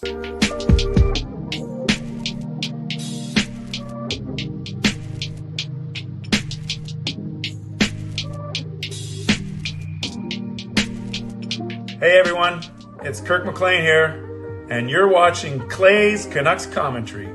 Hey everyone, it's Kirk McLean here, and you're watching Clay's Canucks Commentary.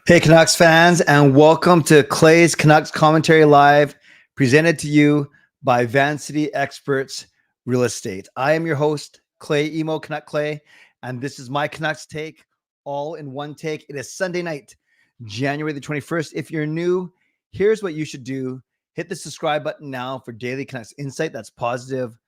Hey Canucks fans, and welcome to Clay's Canucks Commentary Live, presented to you by Van City Experts Real Estate. I am your host, Clay Emo Canuck Clay, and this is my Canucks take, all in one take. It is Sunday night, January the 21st. If you're new, here's what you should do. Hit the subscribe button now for daily Canucks insight that's positive,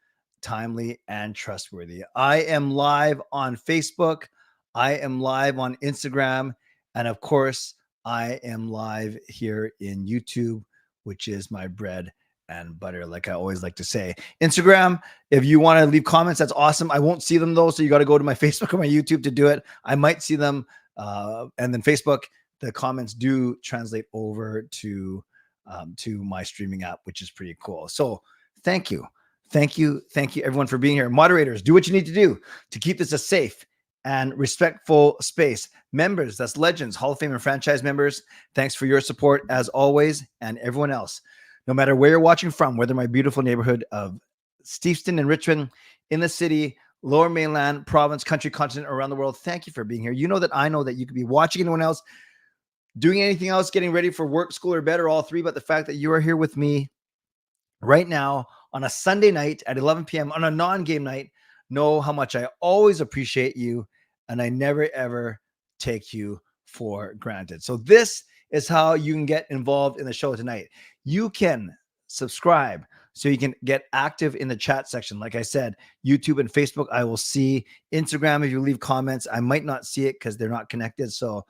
timely, and trustworthy. I am live on Facebook. I am live on Instagram. And of course, I am live here in YouTube, which is my bread and butter, like I always like to say. Instagram, if you want to leave comments, that's awesome. I won't see them though, so you got to go to my Facebook or my YouTube to do it. I might see them. And then Facebook, the comments do translate over to my streaming app, which is pretty cool. So thank you. Thank you everyone for being here. Moderators, do what you need to do to keep this a safe and respectful space. Members, that's legends, Hall of Fame and franchise members, thanks for your support as always. And everyone else, no matter where you're watching from, whether my beautiful neighborhood of Steveston and Richmond, in the city, Lower Mainland, province, country, continent, around the world, thank you for being here. You know that I know that you could be watching anyone else, doing anything else, getting ready for work, school, or bed, or all three, but the fact that you are here with me right now on a Sunday night at 11 p.m. on a non-game night, know how much I always appreciate you, and I never, ever take you for granted. So this is how you can get involved in the show tonight. You can subscribe so you can get active in the chat section. Like I said, YouTube and Facebook, I will see. Instagram, if you leave comments, I might not see it because they're not connected. So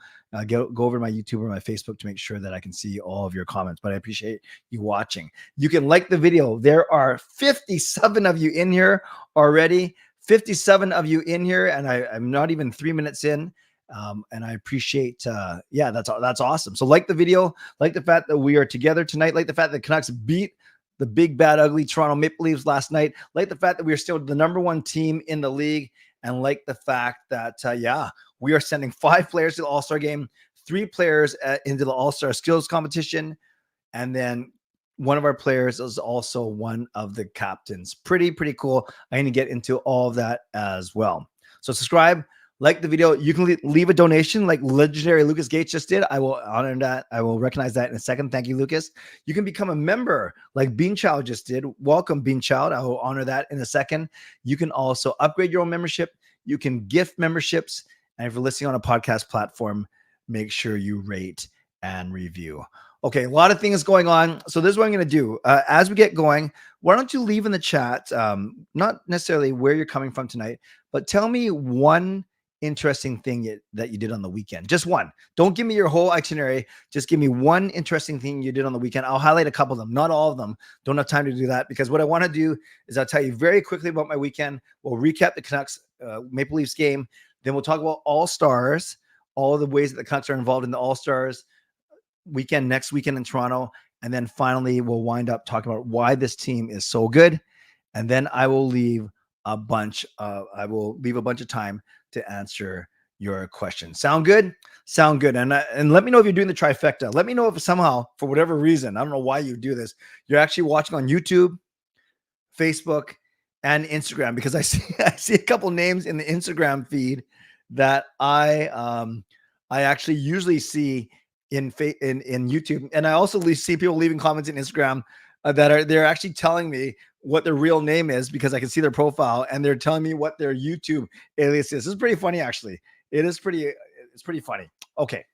go over to my YouTube or my Facebook to make sure that I can see all of your comments. But I appreciate you watching. You can like the video. There are 57 of you in here already. 57 of you in here, and I'm not even 3 minutes in. And I appreciate, that's awesome. So like the video, like the fact that we are together tonight, like the fact that Canucks beat the big, bad, ugly Toronto Maple Leafs last night, like the fact that we are still the number one team in the league, and like the fact that, we are sending 5 players to the All-Star game, 3 players into the All-Star skills competition, and then one of our players is also one of the captains. Pretty cool. I need to get into all of that as well. So subscribe, like the video. You can leave a donation like legendary Lucas Gates just did. I will honor that. I will recognize that in a second. Thank you, Lucas. You can become a member like Bean Child just did. Welcome, Bean Child. I will honor that in a second. You can also upgrade your own membership. You can gift memberships. And if you're listening on a podcast platform, make sure you rate and review. Okay, a lot of things going on. So this is what I'm going to do. As we get going, why don't you leave in the chat, not necessarily where you're coming from tonight, but tell me one interesting thing that you did on the weekend. Just one. Don't give me your whole itinerary. Just give me one interesting thing you did on the weekend. I'll highlight a couple of them, not all of them. Don't have time to do that because what I want to do is I'll tell you very quickly about my weekend. We'll recap the Canucks Maple Leafs game. Then we'll talk about All-Stars, all the ways that the Canucks are involved in the All-Stars weekend, next weekend in Toronto. And then finally, we'll wind up talking about why this team is so good. And then I will leave a bunch of time to answer your questions. Sound good? Sound good. And let me know if you're doing the trifecta. Let me know if somehow, for whatever reason, I don't know why you do this, you're actually watching on YouTube, Facebook, and Instagram, because I see a couple names in the Instagram feed that I actually usually see in YouTube, and I also see people leaving comments in Instagram they're actually telling me what their real name is because I can see their profile, and they're telling me what their YouTube alias is. This is pretty funny, actually. It's pretty funny. Okay,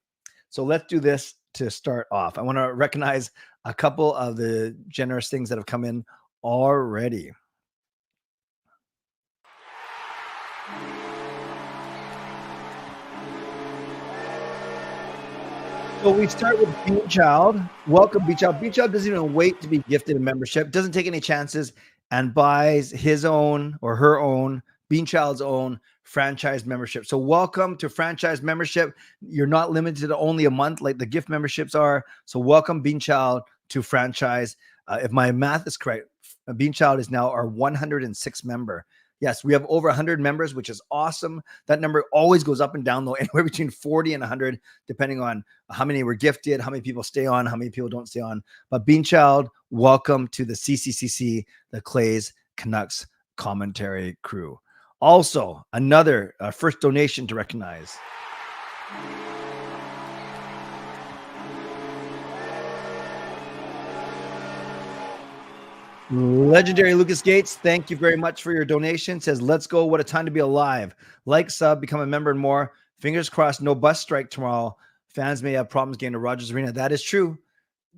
so let's do this to start off. I want to recognize a couple of the generous things that have come in already. So we start with Bean Child. Welcome, Bean Child. Bean Child doesn't even wait to be gifted a membership, doesn't take any chances, and buys his own or her own, Bean Child's own franchise membership. So welcome to franchise membership. You're not limited to only a month like the gift memberships are. So welcome, Bean Child, to franchise. If my math is correct, Bean Child is now our 106th member. Yes, we have over 100 members, which is awesome. That number always goes up and down, though, anywhere between 40 and 100, depending on how many were gifted, how many people stay on, how many people don't stay on. But Bean Child, welcome to the CCCC, the Clay's Canucks commentary crew. Also, another first donation to recognize. Legendary Lucas Gates, thank you very much for your donation. Says, let's go. What a time to be alive. Like, sub, become a member and more. Fingers crossed, no bus strike tomorrow. Fans may have problems getting to Rogers Arena. That is true.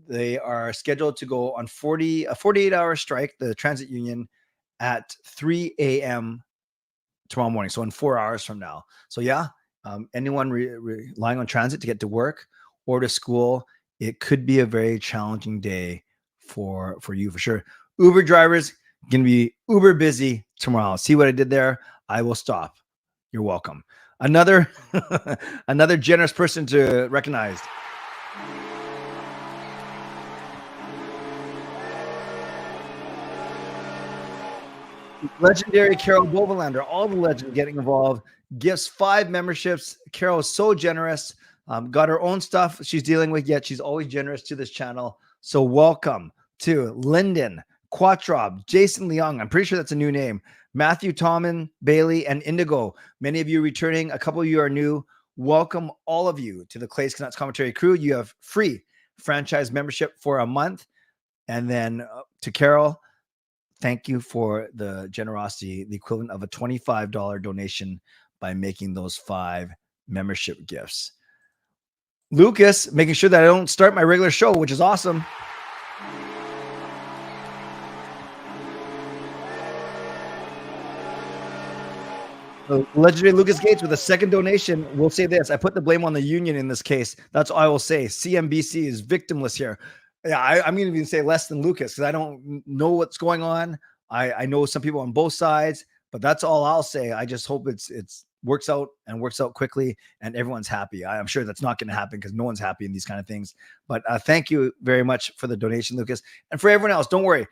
They are scheduled to go on a 48-hour strike, the transit union, at 3 a.m. tomorrow morning. So in 4 hours from now. So yeah, anyone relying on transit to get to work or to school, it could be a very challenging day for you for sure. Uber drivers going to be uber busy tomorrow. See what I did there? I will stop. You're welcome. Another another generous person to recognize. Legendary Carol Bovelander, all the legends getting involved. Gifts 5 memberships. Carol is so generous. Got her own stuff she's dealing with, yet she's always generous to this channel. So welcome to Lyndon, Quattrob, Jason Leong. I'm pretty sure that's a new name. Matthew Tommen, Bailey, and Indigo. Many of you returning. A couple of you are new. Welcome all of you to the Clay's Canucks commentary crew. You have free franchise membership for a month. And then to Carol, thank you for the generosity, the equivalent of a $25 donation by making those 5 membership gifts. Lucas, making sure that I don't start my regular show, which is awesome. Legendary Lucas Gates with a second donation will say this. I put the blame on the union in this case. That's all I will say. CMBC is victimless here. Yeah, I'm going to even say less than Lucas because I don't know what's going on. I know some people on both sides, but that's all I'll say. I just hope it's works out and works out quickly and everyone's happy. I'm sure that's not going to happen because no one's happy in these kind of things. But thank you very much for the donation, Lucas. And for everyone else, don't worry.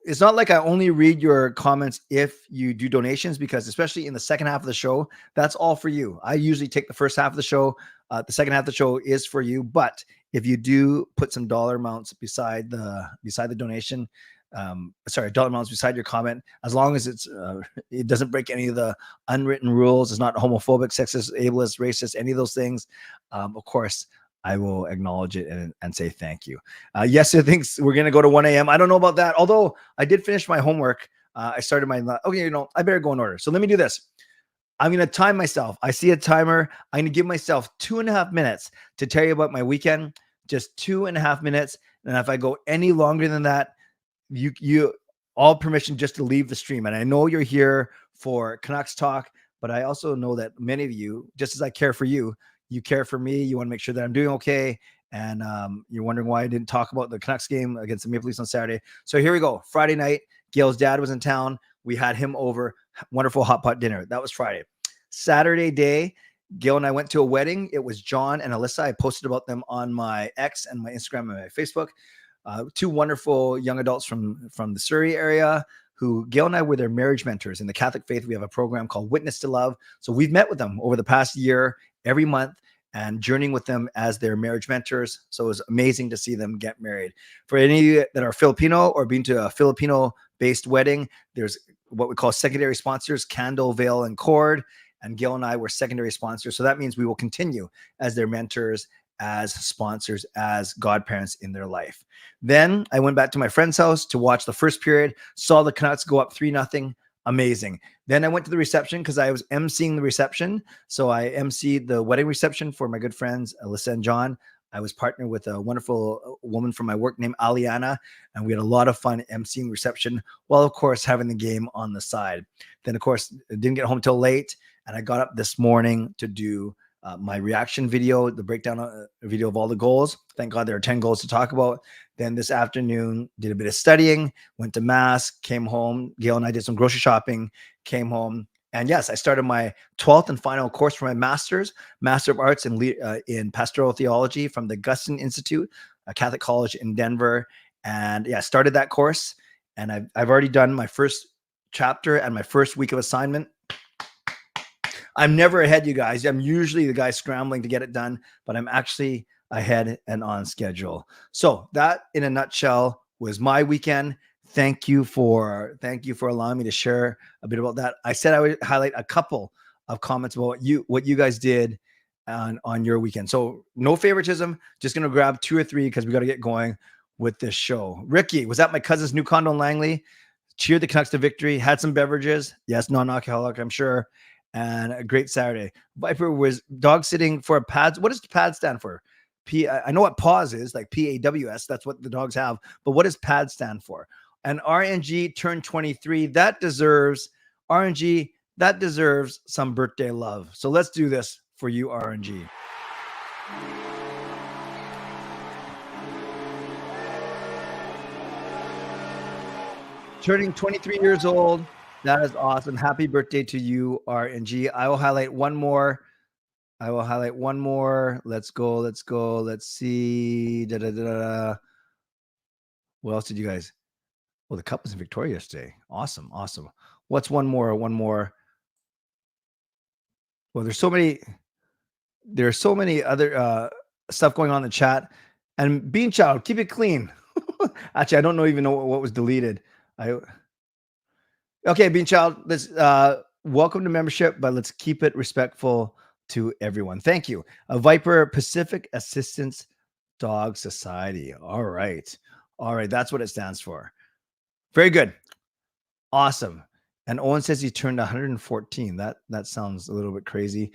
It's not like I only read your comments if you do donations, because especially in the second half of the show, that's all for you. I usually take the first half of the show. The second half of the show is for you. But if you do put some dollar amounts beside the donation, dollar amounts beside your comment, as long as it doesn't break any of the unwritten rules, it's not homophobic, sexist, ableist, racist, any of those things, of course, I will acknowledge it and say thank you. Yes, I think we're going to go to 1 a.m. I don't know about that. Although I did finish my homework. I started my, okay, I better go in order. So let me do this. I'm going to time myself. I see a timer. I'm going to give myself 2.5 minutes to tell you about my weekend. Just 2.5 minutes. And if I go any longer than that, you all permission just to leave the stream. And I know you're here for Canucks talk, but I also know that many of you, just as I care for you, you care for me. You want to make sure that I'm doing okay. And you're wondering why I didn't talk about the Canucks game against the Maple Leafs on Saturday. So here we go. Friday night, Gail's dad was in town. We had him over. Wonderful hot pot dinner. That was Friday. Saturday day, Gail and I went to a wedding. It was John and Alyssa. I posted about them on my X and my Instagram and my Facebook. 2 wonderful young adults from the Surrey area who Gail and I were their marriage mentors. In the Catholic faith, we have a program called Witness to Love. So we've met with them over the past year, every month, and journeying with them as their marriage mentors. So it was amazing to see them get married. For any of you that are Filipino or been to a Filipino-based wedding, there's what we call secondary sponsors, candle, veil, and cord. And Gail and I were secondary sponsors. So that means we will continue as their mentors, as sponsors, as godparents in their life. Then I went back to my friend's house to watch the first period, saw the Canucks go up 3-0. Amazing. Then I went to the reception because I was emceeing the reception. So I emceed the wedding reception for my good friends, Alyssa and John. I was partnered with a wonderful woman from my work named Aliana, and we had a lot of fun emceeing reception while, of course, having the game on the side. Then, of course, I didn't get home till late, and I got up this morning to do my reaction video, the breakdown video of all the goals. Thank God there are 10 goals to talk about. Then this afternoon, did a bit of studying, went to mass, came home. Gail and I did some grocery shopping, came home. And yes, I started my 12th and final course for my Master of Arts in Pastoral Theology from the Guston Institute. a Catholic college in Denver. And yeah, I started that course, and I've already done my first chapter and my first week of assignment. I'm never ahead, you guys. I'm usually the guy scrambling to get it done, but I'm actually ahead and on schedule. So that, in a nutshell, was my weekend. Thank you for allowing me to share a bit about that. I said I would highlight a couple of comments about what you guys did on your weekend. So no favoritism, just going to grab 2 or 3 because we got to get going with this show. Ricky was at my cousin's new condo in Langley, cheered the Canucks to victory, had some beverages. Yes, non-alcoholic, I'm sure. And a great Saturday. Viper was dog sitting for a PADS. What does PAD stand for? I know what pause is, like PAWS. That's what the dogs have. But what does PAD stand for? And RNG turned 23. That deserves RNG. That deserves some birthday love. So let's do this for you, RNG. Turning 23 years old. That is awesome. Happy birthday to you, RNG. I will highlight one more. Let's go. Let's see. What else did you guys? Well, the Cup was in Victoria yesterday. Awesome. What's one more? Well, there's so many other stuff going on in the chat. And Bean Child, keep it clean. Actually, I don't even know what was deleted. Okay, Bean Child, let's welcome to membership, but let's keep it respectful to everyone. Thank you. A Viper Pacific Assistance Dog Society. All right. That's what it stands for. Very good. Awesome. And Owen says he turned 114. That sounds a little bit crazy.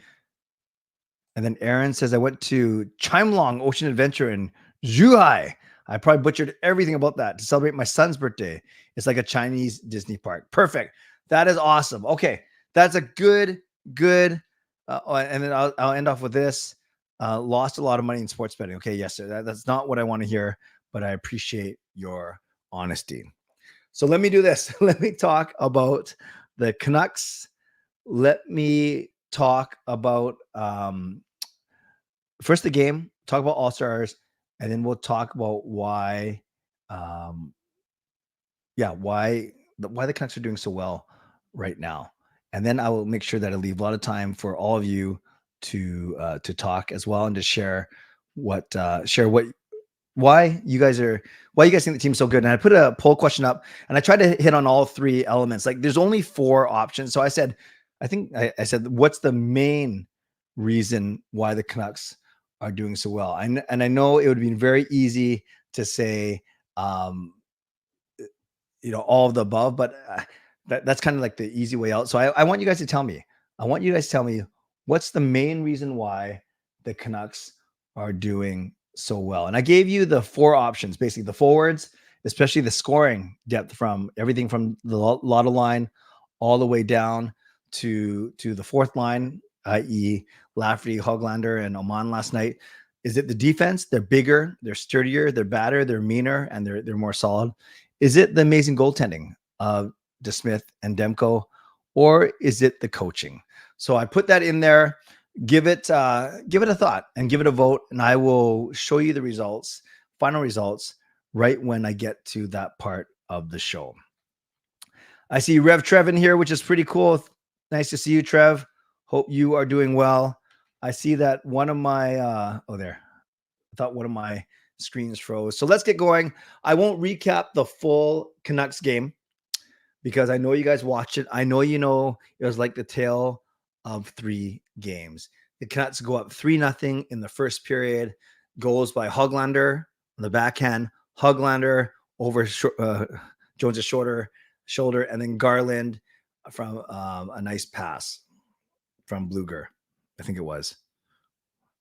And then Aaron says, I went to Chimelong Ocean Adventure in Zhuhai. I probably butchered everything about that to celebrate my son's birthday. It's like a Chinese Disney park. Perfect. That is awesome. Okay. That's a good, and then I'll end off with this. Lost a lot of money in sports betting. Okay. Yes, sir. That's not what I want to hear, but I appreciate your honesty. So let me do this. Let me talk about the Canucks. Let me talk about first the game, talk about All-Stars, and then we'll talk about why the Canucks are doing so well right now. And then I will make sure that I leave a lot of time for all of you to talk as well and to share why you guys think the team's so good. And I put a poll question up and I tried to hit on all 3 elements. Like there's only 4 options. So I said, what's the main reason why the Canucks are doing so well? And I know it would be very easy to say, all of the above, but that's kind of like the easy way out. So I want you guys to tell me. What's the main reason why the Canucks are doing so well. And I gave you the 4 options, basically the forwards, especially the scoring depth from everything from the Lotto line all the way down to the 4th line, i.e. Lafferty, Hoglander, and Oman last night. Is it the defense? They're bigger, they're sturdier, they're badder, they're meaner, and they're more solid. Is it the amazing goaltending of DeSmith and Demko, or is it the coaching? So I put that in there. Give it a thought and give it a vote, and I will show you the results, final results, right when I get to that part of the show. I see Rev Trev in here, which is pretty cool. Nice to see you, Trev. Hope you are doing well. I see that one of my there. I thought one of my screens froze. So let's get going. I won't recap the full Canucks game because I know you guys watched it. I know it was like the tale of 3 games. The Canucks go up 3-0 in the first period. Goals by Hoglander on the backhand, Hoglander over Jones' shoulder, and then Garland from a nice pass from Bluger. I think it was.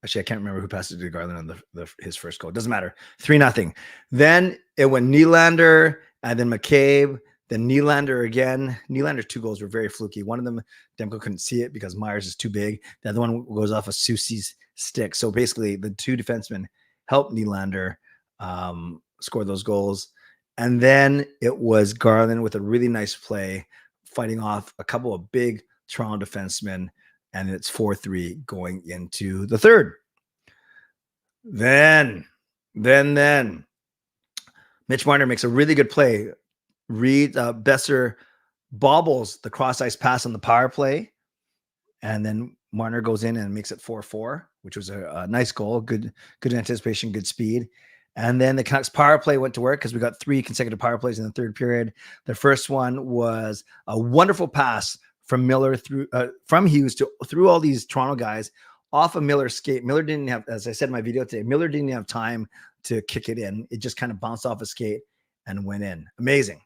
Actually, I can't remember who passed it to Garland on his first goal. Doesn't matter. 3-0. Then it went Nylander and then McCabe. Then Nylander again. Nylander's 2 goals were very fluky. One of them, Demko couldn't see it because Myers is too big. The other one goes off of Soucy's stick. So basically, the 2 defensemen helped Nylander score those goals. And then it was Garland with a really nice play, fighting off a couple of big Toronto defensemen. And it's 4-3 going into the third. Then Then Mitch Marner makes a really good play. Besser bobbles the cross ice pass on the power play, and then Marner goes in and makes it 4-4, which was a nice goal. Good anticipation, good speed. And then the Canucks power play went to work because we got 3 consecutive power plays in the third period. The first one was a wonderful pass from Miller from Hughes through all these Toronto guys off of Miller's skate. Miller didn't have, as I said in my video today, Miller didn't have time to kick it in. It just kind of bounced off a skate and went in. Amazing.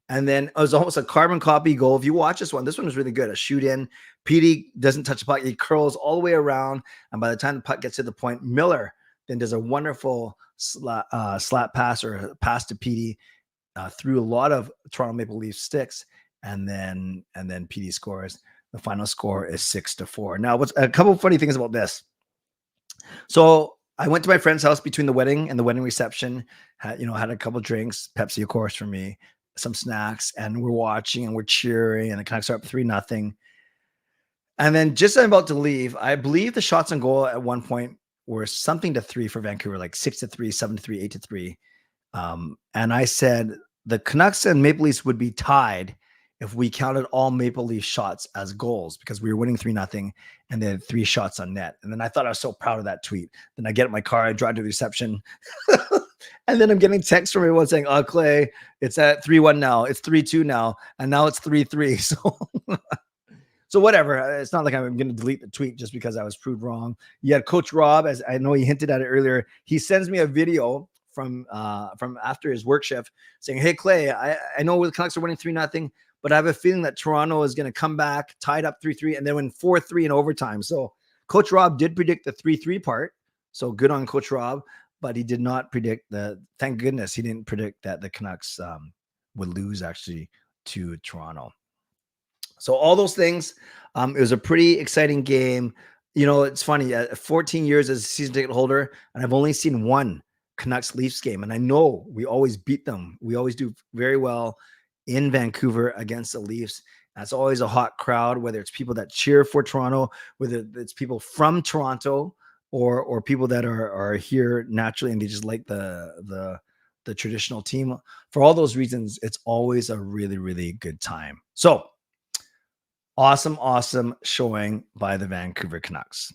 And then it was almost a carbon copy goal. If you watch this one was really good. A shoot in. Petey doesn't touch the puck. He curls all the way around. And by the time the puck gets to the point, Miller then does a wonderful slap pass or a pass to Petey through a lot of Toronto Maple Leafs sticks. And then Petey scores. The final score is 6-4. Now, what's a couple of funny things about this? So I went to my friend's house between the wedding and the wedding reception. Had a couple of drinks, Pepsi, of course, for me, some snacks, and we're watching and we're cheering, and the Canucks are up 3-0. And then just as I'm about to leave, I believe the shots on goal at one point were something to 3 for Vancouver, like 6-3, 7-3, 8-3. And I said the Canucks and Maple Leafs would be tied if we counted all Maple Leaf shots as goals, because we were winning 3-0 and they had 3 shots on net. And then I thought I was so proud of that tweet. Then I get in my car, I drive to the reception, and then I'm getting texts from everyone saying, "Oh, Clay, it's at 3-1 now. It's 3-2 now. And now it's 3-3. So whatever. It's not like I'm going to delete the tweet just because I was proved wrong. You had Coach Rob, as I know he hinted at it earlier. He sends me a video from after his work shift saying, "Hey, Clay, I know the Canucks are winning 3-0, but I have a feeling that Toronto is going to come back tied up 3-3 and then win 4-3 in overtime." So Coach Rob did predict the 3-3 part. So good on Coach Rob, but he did not predict thank goodness he didn't predict that the Canucks would lose actually to Toronto. So all those things, it was a pretty exciting game. It's funny, 14 years as a season ticket holder, and I've only seen one Canucks Leafs game. And I know we always beat them. We always do very well in Vancouver against the Leafs. That's always a hot crowd, whether it's people that cheer for Toronto, whether it's people from Toronto or people that are here naturally and they just like the traditional team. For all those reasons, it's always a really, really good time. So awesome showing by the Vancouver Canucks.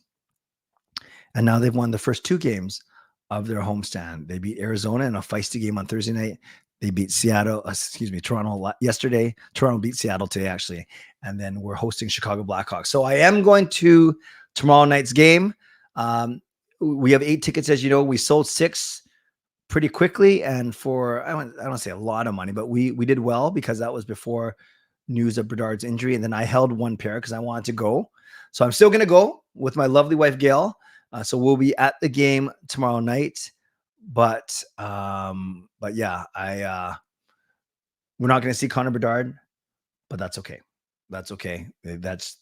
And now they've won the first 2 games of their homestand. They beat Arizona in a feisty game on Thursday night. They beat Toronto yesterday. Toronto beat Seattle today, actually. And then we're hosting Chicago Blackhawks. So I am going to tomorrow night's game. We have 8 tickets, as you know. We sold 6 pretty quickly. And for, I don't say a lot of money, but we did well because that was before news of Bedard's injury. And then I held 1 pair because I wanted to go. So I'm still going to go with my lovely wife, Gail. So we'll be at the game tomorrow night. But yeah, we're not going to see Connor Bedard, but that's okay. That's okay. That's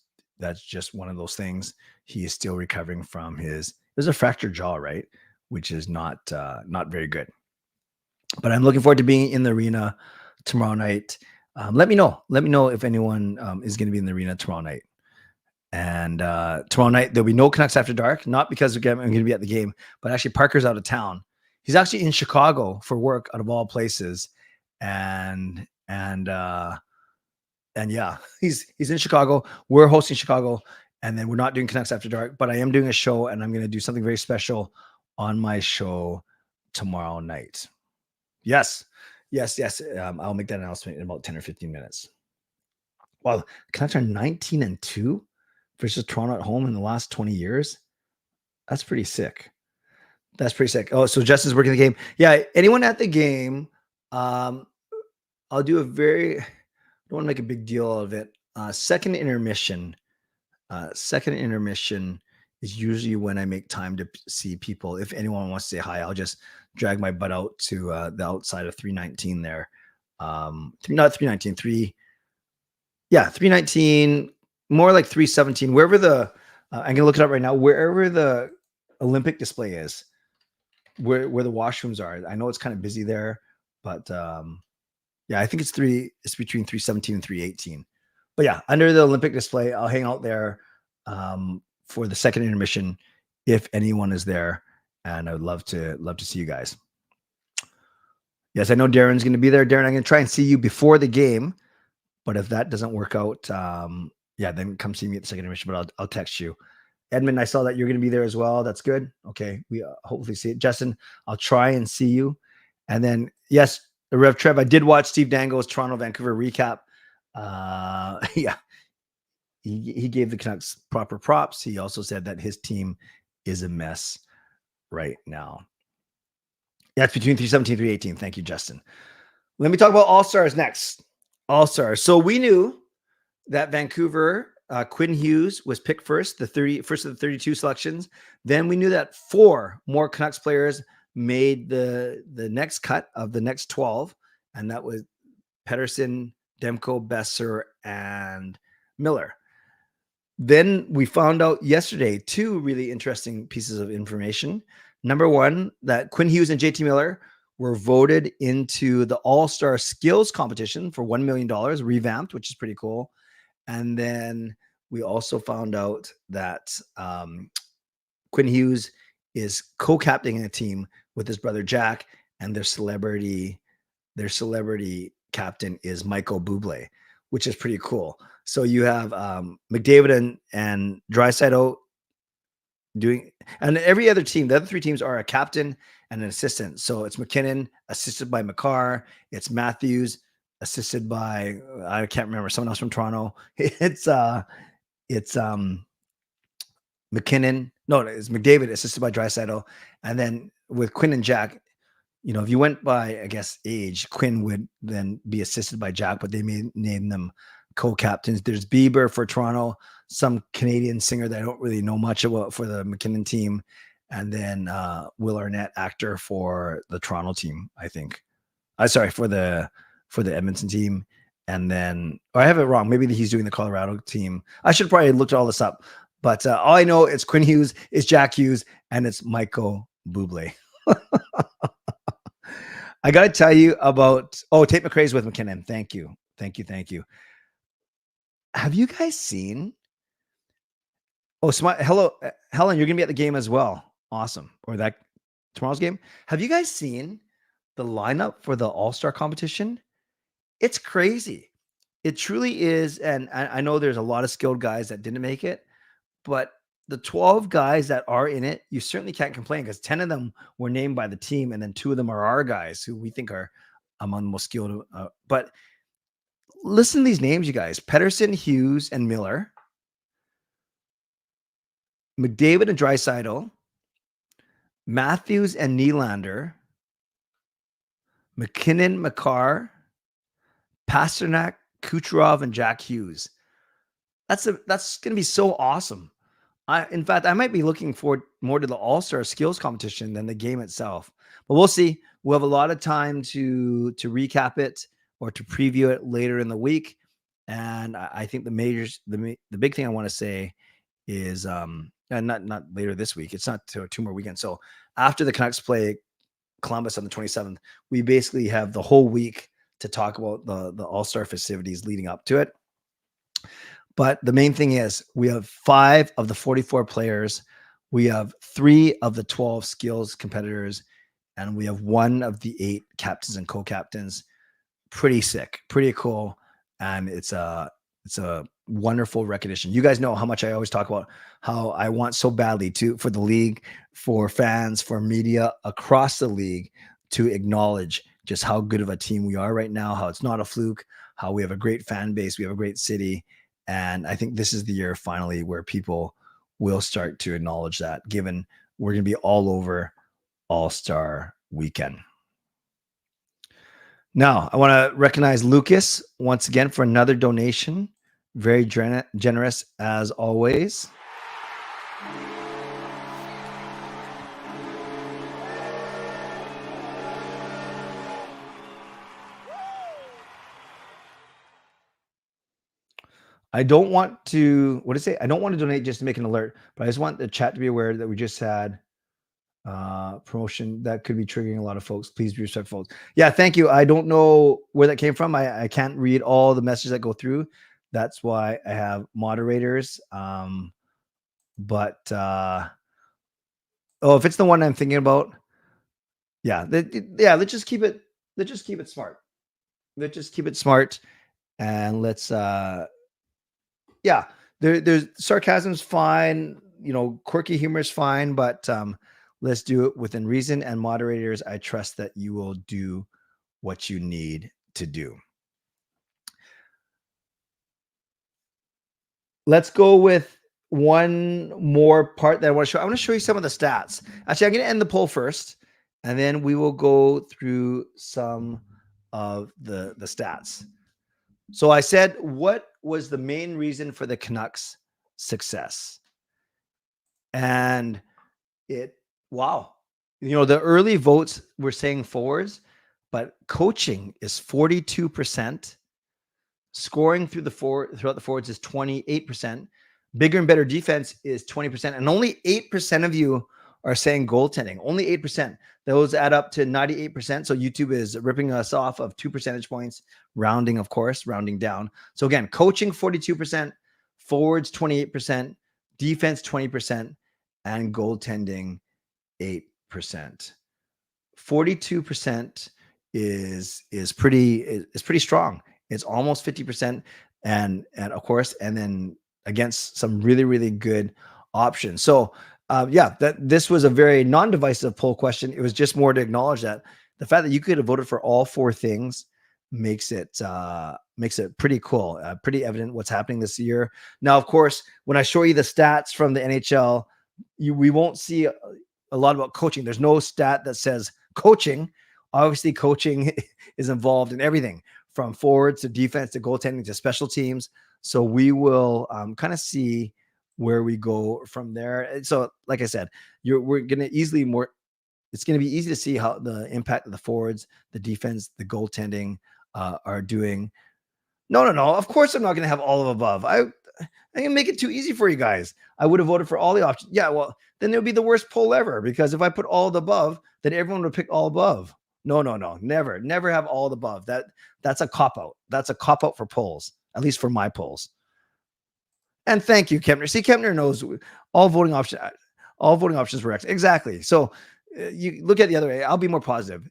just one of those things. He is still recovering from there's a fractured jaw, right? Which is not very good. But I'm looking forward to being in the arena tomorrow night. Let me know if anyone is going to be in the arena tomorrow night. And tomorrow night, there'll be no Canucks After Dark, not because I'm going to be at the game, but actually Parker's out of town. He's actually in Chicago for work, out of all places. And yeah, he's in Chicago. We're hosting Chicago, and then we're not doing Canucks After Dark, but I am doing a show, and I'm going to do something very special on my show tomorrow night. Yes. I'll make that announcement in about 10 or 15 minutes. Wow, Canucks are 19-2 versus Toronto at home in the last 20 years. That's pretty sick. Oh, so Justin's working the game. Yeah, anyone at the game, I'll do I don't want to make a big deal of it. Second intermission is usually when I make time to see people. If anyone wants to say hi, I'll just drag my butt out to the outside of 319 there. Not 319, 319, more like 317, wherever I'm going to look it up right now, wherever the Olympic display is, where the washrooms are. I know it's kind of busy there, but yeah, I think it's between 317 and 318. But yeah, under the Olympic display, I'll hang out there for the second intermission if anyone is there. and I would love to see you guys. Yes, I know Darren's going to be there. Darren, I'm going to try and see you before the game, but if that doesn't work out, yeah, then come see me at the second intermission. But I'll text you. Edmund, I saw that you're going to be there as well. That's good. Okay, we hopefully see it. Justin, I'll try and see you. And then yes, Rev Trev, I did watch Steve Dango's Toronto Vancouver recap. Yeah, he gave the Canucks proper props. He also said that his team is a mess right now. Yeah, it's between 317 and 318. Thank you, Justin. Let me talk about All-Stars next. All-Stars. So we knew that Vancouver, Quinn Hughes was picked first of the 32 selections. Then we knew that 4 more Canucks players made the next cut of the next 12, and that was Pettersson, Demko, Besser, and Miller. Then we found out yesterday 2 really interesting pieces of information. Number one, that Quinn Hughes and JT Miller were voted into the All-Star Skills competition for $1 million, revamped, which is pretty cool. And then we also found out that Quinn Hughes is co-captaining a team with his brother Jack, and their celebrity captain is Michael Bublé, which is pretty cool. So you have McDavid and Draisaitl doing, and every other team, the other 3 teams are a captain and an assistant. So it's McKinnon assisted by Makar. It's Matthews assisted by, I can't remember, someone else from Toronto. It's McKinnon. No, it's McDavid assisted by Draisaitl. And then with Quinn and Jack, you know, if you went by, I guess, age, Quinn would then be assisted by Jack, but they may name them co-captains. There's Bieber for Toronto, some Canadian singer that I don't really know much about for the McKinnon team, and then Will Arnett, actor for the Toronto team, I think. Sorry, for the Edmonton team. And then, or I have it wrong. Maybe he's doing the Colorado team. I should probably look all this up. But all I know is Quinn Hughes, it's Jack Hughes, and it's Michael Bublé. I got to tell you about, Tate McRae's with McKinnon. Thank you. Have you guys seen? Hello, Helen, you're going to be at the game as well. Awesome. Or that tomorrow's game. Have you guys seen the lineup for the All-Star competition? It's crazy. It truly is. And I know there's a lot of skilled guys that didn't make it, but the 12 guys that are in it, you certainly can't complain because 10 of them were named by the team, and then 2 of them are our guys who we think are among the most skilled. But listen to these names, you guys: Pettersson, Hughes, and Miller, McDavid and Draisaitl, Matthews and Nylander, McKinnon, Makar, Pasternak, Kucherov, and Jack Hughes. That's going to be so awesome. In fact, I might be looking forward more to the All-Star Skills competition than the game itself. But we'll see. We'll have a lot of time to recap it or to preview it later in the week. And I think the big thing I want to say is not later this week. It's not 2 more weekends. So after the Canucks play Columbus on the 27th, we basically have the whole week to talk about the All-Star festivities leading up to it. But the main thing is we have 5 of the 44 players. We have 3 of the 12 skills competitors, and we have 1 of the 8 captains and co-captains. Pretty sick, pretty cool. And it's a wonderful recognition. You guys know how much I always talk about how I want so badly for the league, for fans, for media across the league to acknowledge just how good of a team we are right now, how it's not a fluke, how we have a great fan base, we have a great city. And I think this is the year finally where people will start to acknowledge that, given we're going to be all over All-Star weekend. Now, I want to recognize Lucas once again for another donation. Very generous as always. I don't want to, I don't want to donate just to make an alert, but I just want the chat to be aware that we just had promotion that could be triggering a lot of folks. Please be respectful. Yeah, thank you. I don't know where that came from. I can't read all the messages that go through. That's why I have moderators. But Oh, if it's the one I'm thinking about, yeah, yeah. Let's just keep it. Let's just keep it smart. Let's just keep it smart, and let's. Yeah, there's sarcasm's fine. Quirky humor is fine, but let's do it within reason. And moderators, I trust that you will do what you need to do. Let's go with one more part that I want to show. I want to show you some of the stats. Actually, I'm going to end the poll first, and then we will go through some of the stats. So I said, what was the main reason for the Canucks' success? And wow. The early votes were saying forwards, but coaching is 42%. Scoring throughout the forwards is 28%. Bigger and better defense is 20%. And only 8% of you are saying goaltending. Only 8%. Those add up to 98%. So YouTube is ripping us off of 2 percentage points, rounding, of course, rounding down. So again, coaching 42%, forwards 28%, defense 20%, and goaltending 8%. 42% is pretty strong. It's almost 50%, and of course, and then against some really, really good options. So yeah, this was a very non-divisive poll question. It was just more to acknowledge that the fact that you could have voted for all 4 things makes it pretty cool, pretty evident what's happening this year. Now, of course, when I show you the stats from the NHL, we won't see a lot about coaching. There's no stat that says coaching. Obviously, coaching is involved in everything from forwards to defense to goaltending to special teams. So we will kind of see where we go from there. And so, like I said, we're going to it's going to be easy to see how the impact of the forwards, the defense, the goaltending are doing. No. Of course, I'm not going to have all of above. I can make it too easy for you guys. I would have voted for all the options. Yeah, well, then it would be the worst poll ever, because if I put all the above, then everyone would pick all above. No. Never have all the above. That's a cop-out. That's a cop-out for polls, at least for my polls. And thank you, Kempner. See, Kempner knows all voting options were X. Exactly. So you look at the other way. I'll be more positive.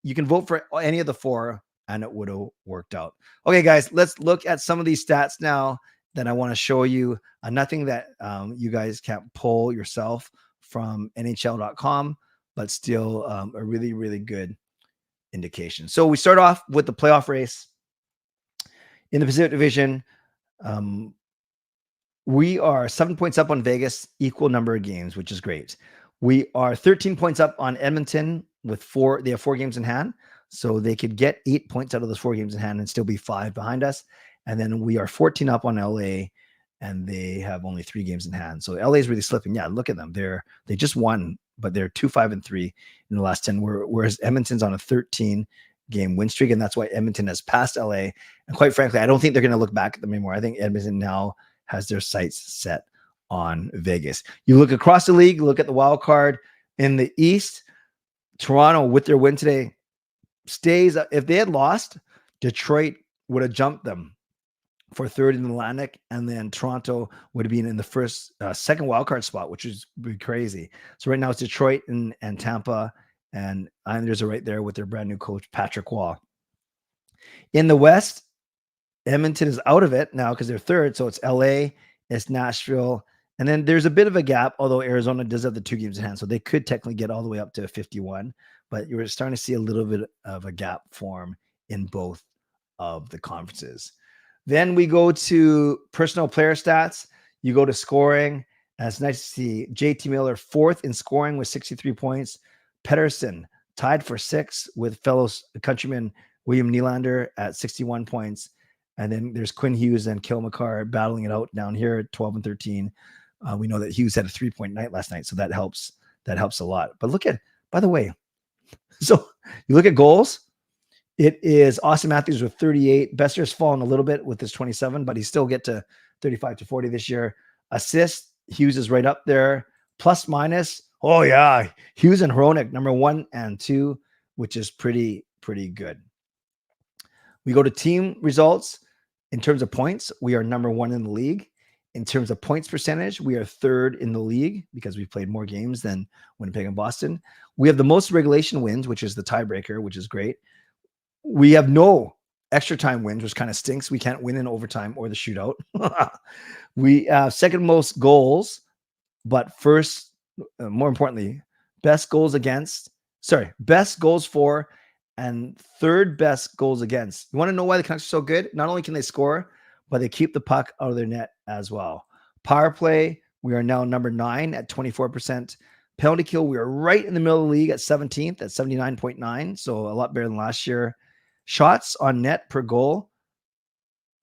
You can vote for any of the 4, and it would have worked out. Okay, guys, let's look at some of these stats now that I want to show you. Nothing that you guys can't pull yourself from NHL.com, but still a really, really good indication. So we start off with the playoff race in the Pacific Division. We are 7 points up on Vegas, equal number of games, which is great. We are 13 points up on Edmonton with 4. They have 4 games in hand, so they could get 8 points out of those 4 games in hand and still be 5 behind us. And then we are 14 up on LA, and they have only 3 games in hand. So LA is really slipping. Yeah, look at them. They just won, but they're 2-5-3 in the last 10. Whereas Edmonton's on a 13-game win streak, and that's why Edmonton has passed LA. And quite frankly, I don't think they're going to look back at them anymore. I think Edmonton now has their sights set on Vegas. You look across the league, look at the wild card in the East. Toronto, with their win today, stays. If they had lost, Detroit would have jumped them for 3rd in the Atlantic, and then Toronto would have been in the second wildcard spot, which is crazy. So right now it's Detroit and Tampa, and Islanders are right there with their brand new coach, Patrick Waugh. In the West, Edmonton is out of it now because they're 3rd. So it's LA, it's Nashville, and then there's a bit of a gap, although Arizona does have the 2 games in hand. So they could technically get all the way up to 51, but you're starting to see a little bit of a gap form in both of the conferences. Then we go to personal player stats. You go to scoring, and it's nice to see JT Miller 4th in scoring with 63 points. Pettersson tied for 6th with fellow countryman William Nylander at 61 points. And then there's Quinn Hughes and Cale Makar battling it out down here at 12 and 13. We know that Hughes had a 3-point night last night, so that helps. That helps a lot. But look at, by the way, so you look at goals. It is Austin Matthews with 38. Besser's fallen a little bit with his 27, but he still get to 35 to 40 this year. Assists, Hughes is right up there. Plus minus, oh yeah, Hughes and Hronek, number 1 and 2, which is pretty good. We go to team results. In terms of points, we are number 1 in the league. In terms of points percentage, we are third in the league because we've played more games than Winnipeg and Boston. We have the most regulation wins, which is the tiebreaker, which is great. We have no extra time wins, which kind of stinks. We can't win in overtime or the shootout. We have second most goals, but first, more importantly, best goals for and third best goals against. You want to know why the Canucks are so good? Not only can they score, but they keep the puck out of their net as well. Power play, we are now number 9 at 24%. Penalty kill, we are right in the middle of the league at 17th at 79.9, so a lot better than last year. Shots on net per goal,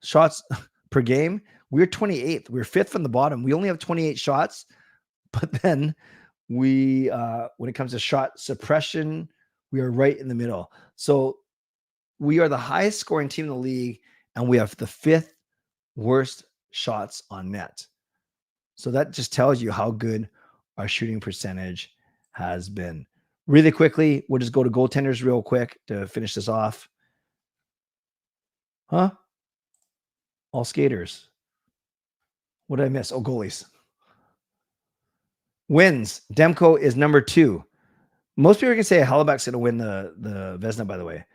shots per game, we're 28th. We're 5th from the bottom. We only have 28 shots, but then we, when it comes to shot suppression, we are right in the middle. So we are the highest scoring team in the league, and we have the 5th worst shots on net. So that just tells you how good our shooting percentage has been. Really quickly, we'll just go to goaltenders real quick to finish this off. All skaters. What did I miss? Oh, goalies. Wins. Demko is number 2. Most people can say Hellebuyck's going to win the Vezina, by the way.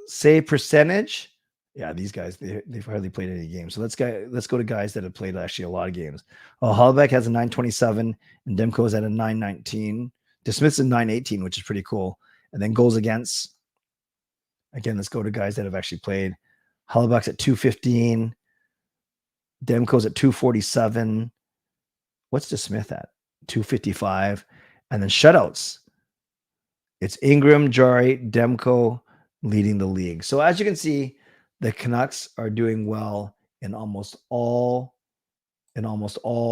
Save percentage. Yeah, these guys, they've hardly played any games. So let's go to guys that have played actually a lot of games. Oh, Hellebuyck has a 927 and Demko is at a 919. DeSmith's a 918, which is pretty cool. And then goals against. Again, let's go to guys that have actually played. Hellebuyck's at 215. Demko's at 247. What's DeSmith at? 255. And then shutouts. It's Ingram, Jari, Demko leading the league. So as you can see, the Canucks are doing well in almost all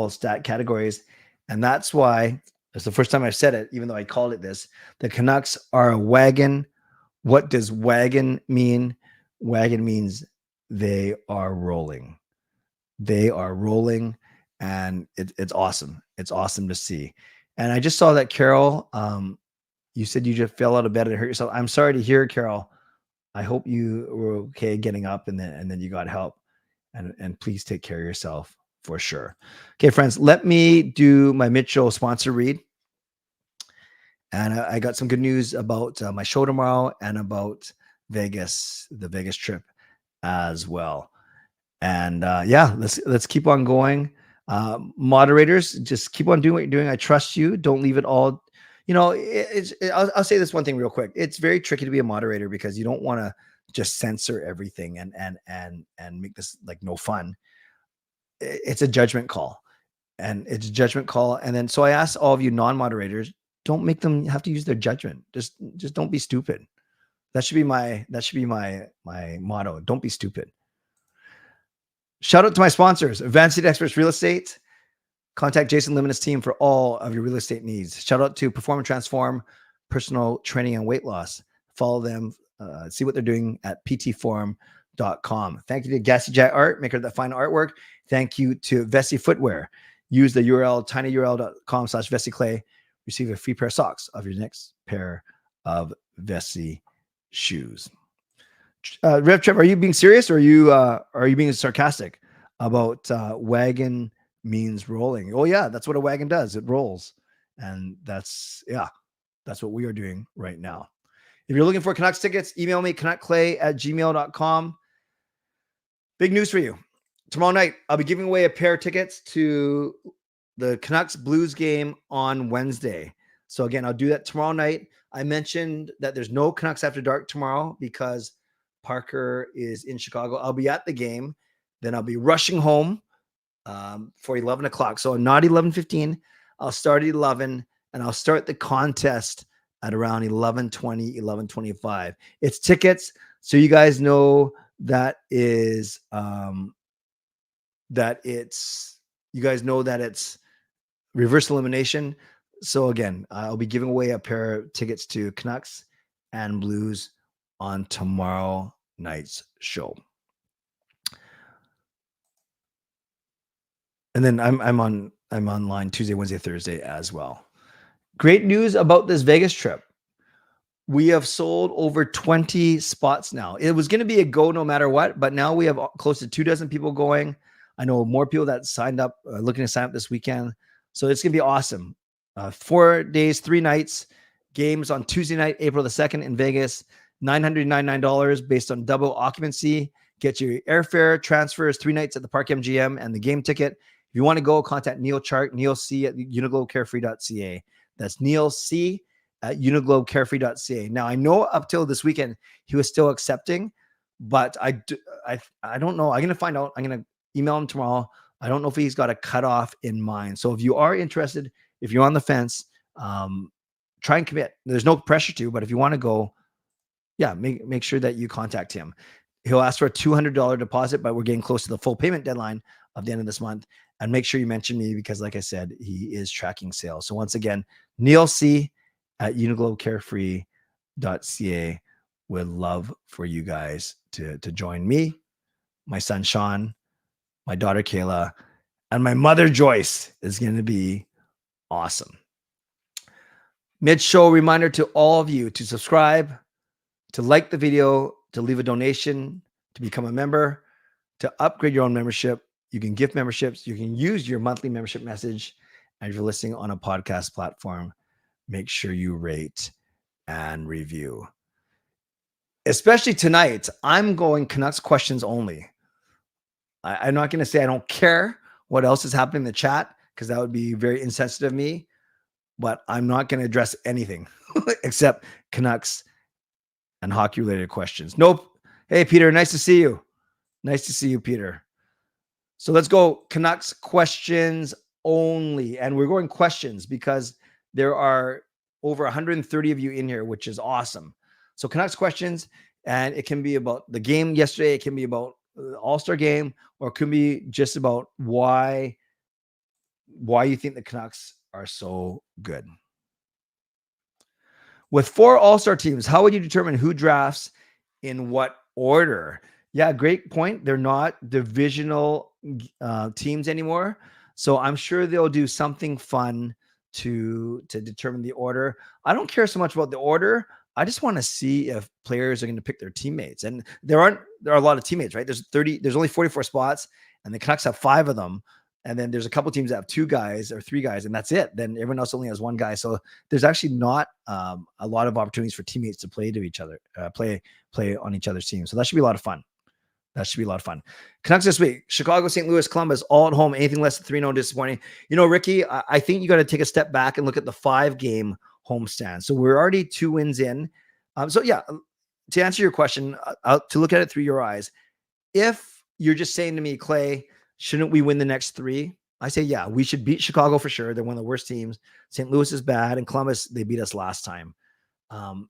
stat categories. And that's why, it's the first time I've said it, even though I called it this, the Canucks are a wagon. What does wagon mean? Wagon means they are rolling. They are rolling, and it's awesome. It's awesome to see. And I just saw that, Carol, you said you just fell out of bed and hurt yourself. I'm sorry to hear, Carol. I hope you were okay getting up and then you got help. And please take care of yourself for sure. Okay, friends, let me do my Mitchell sponsor read. And I got some good news about my show tomorrow and about Vegas, the Vegas trip as well. And yeah, let's keep on going. Moderators, just keep on doing what you're doing. I trust you. Don't leave it all. You know, I'll say this one thing real quick. It's very tricky to be a moderator because you don't want to just censor everything and make this like no fun. It's a judgment call, and it's a judgment call. And then, so I ask all of you non-moderators, don't make them have to use their judgment. Just don't be stupid. That should be my motto. Don't be stupid. Shout out to my sponsors, Advanced Experts Real Estate. Contact Jason Lim and his team for all of your real estate needs. Shout out to Perform and Transform, personal training and weight loss. Follow them, see what they're doing at ptforum.com. Thank you to Gassy Jet Art, maker of that fine artwork. Thank you to Vessi Footwear. Use the URL tinyurl.com/VessiClay. Receive a free pair of socks of your next pair of Vessi shoes. Rev Trev, are you being serious or are you being sarcastic about wagon means rolling? Oh yeah, that's what a wagon does. It rolls. And that's what we are doing right now. If you're looking for Canucks tickets, email me canuckclay@gmail.com. Big news for you. Tomorrow night, I'll be giving away a pair of tickets to the Canucks Blues game on Wednesday. So again, I'll do that tomorrow night. I mentioned that there's no Canucks After Dark tomorrow because Parker is in Chicago. I'll be at the game. Then I'll be rushing home for 11 o'clock. So not 11:15. I'll start at 11 and I'll start the contest at around 11:20, 11:25. It's tickets. So you guys know that is you guys know that it's reverse elimination. So again, I'll be giving away a pair of tickets to Canucks and Blues on tomorrow night's show. And then I'm online Tuesday, Wednesday, Thursday as well. Great news about this Vegas trip. We have sold over 20 spots now. It was going to be a go no matter what, but now we have close to 24 people going. I know more people that signed up, looking to sign up this weekend. So it's going to be awesome. 4 days, 3 nights, games on Tuesday night, April the 2nd in Vegas, $999 based on double occupancy. Get your airfare, transfers, 3 nights at the Park MGM, and the game ticket. If you want to go, contact Neal Chark, Neal C at uniglobcarefree.ca. That's Neal C at uniglobcarefree.ca. Now, I know up till this weekend, he was still accepting, but I don't know. I'm going to find out. I'm going to email him tomorrow. I don't know if he's got a cutoff in mind. So if you are interested, if you're on the fence, try and commit. There's no pressure to, but if you want to go, yeah, make sure that you contact him. He'll ask for a $200 deposit, but we're getting close to the full payment deadline of the end of this month. And make sure you mention me because, like I said, he is tracking sales. So once again, Neal C at uniglobcarefree.ca. Would love for you guys to join me, my son Sean, my daughter Kayla, and my mother Joyce. Is going to be awesome. Mid-show reminder to all of you to subscribe, to like the video, to leave a donation, to become a member, to upgrade your own membership. You can gift memberships. You can use your monthly membership message. And if you're listening on a podcast platform, make sure you rate and review. Especially tonight, I'm going Canucks questions only. I'm not going to say I don't care what else is happening in the chat because that would be very insensitive of me, but I'm not going to address anything except Canucks and hockey-related questions. Nope. Hey, Peter, nice to see you. Nice to see you, Peter. So let's go Canucks questions only. And we're going questions because there are over 130 of you in here, which is awesome. So Canucks questions, and it can be about the game yesterday. It can be about the All-Star game, or it could be just about why you think the Canucks are so good. With 4 All-Star teams, how would you determine who drafts in what order? Yeah, great point. They're not divisional teams anymore. So I'm sure they'll do something fun to determine the order. I don't care so much about the order. I just want to see if players are going to pick their teammates. And there are a lot of teammates, right? There's only 44 spots, and the Canucks have 5 of them. And then there's a couple teams that have 2 guys or 3 guys, and that's it. Then everyone else only has 1 guy. So there's actually not a lot of opportunities for teammates to play to each other, play on each other's team. So that should be a lot of fun. That should be a lot of fun. Canucks this week: Chicago, St. Louis, Columbus, all at home. Anything less than 3-0 disappointing. You know, Ricky, I think you got to take a step back and look at the 5-game homestand. So we're already 2 wins in. So yeah, to answer your question, to look at it through your eyes, if you're just saying to me, Clay, shouldn't we win the next 3? I say, yeah, we should beat Chicago for sure. They're one of the worst teams. St. Louis is bad, and Columbus, they beat us last time.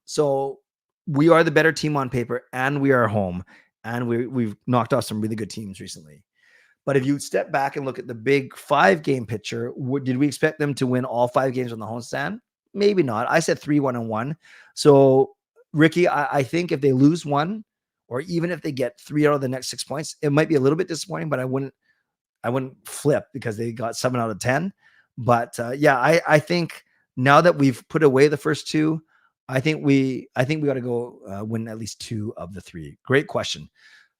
So we are the better team on paper, and we are home, and we've knocked off some really good teams recently. But if you step back and look at the big 5-game picture, did we expect them to win all 5 games on the homestand? Maybe not. I said 3-1-1. So, Ricky, I think if they lose 1, or even if they get 3 out of the next 6 points, it might be a little bit disappointing, but I wouldn't flip because they got 7 out of 10. But yeah, I think now that we've put away the first 2, I think we got to go win at least 2 of the 3. Great question.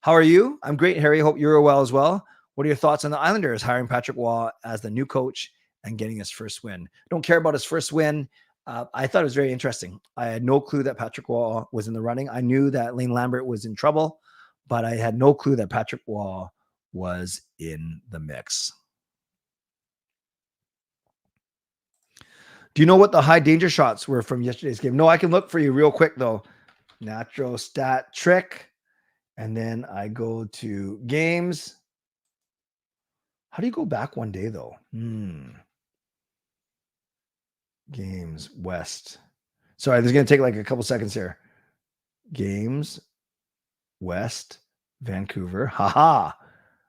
How are you? I'm great, Harry. Hope you're well as well. What are your thoughts on the Islanders hiring Patrick Waugh as the new coach and getting his first win? Don't care about his first win. I thought it was very interesting. I had no clue that Patrick Waugh was in the running. I knew that Lane Lambert was in trouble, but I had no clue that Patrick Waugh was in the mix. Do you know what the high danger shots were from yesterday's game? No, I can look for you real quick though. Natural stat trick. And then I go to games. How do you go back one day though? Games West. Sorry, this is going to take like a couple seconds here. Games West, Vancouver. Haha.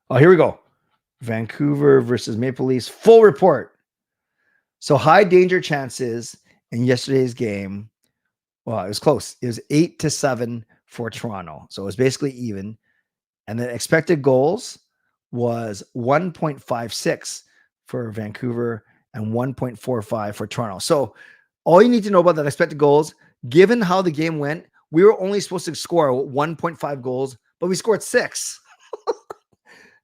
Oh, here we go. Vancouver versus Maple Leafs. Full report. So high danger chances in yesterday's game. Well, it was close. It was 8-7 for Toronto. So it was basically even. And then expected goals was 1.56 for Vancouver and 1.45 for Toronto. So all you need to know about that expected goals, given how the game went, we were only supposed to score 1.5 goals, but we scored 6.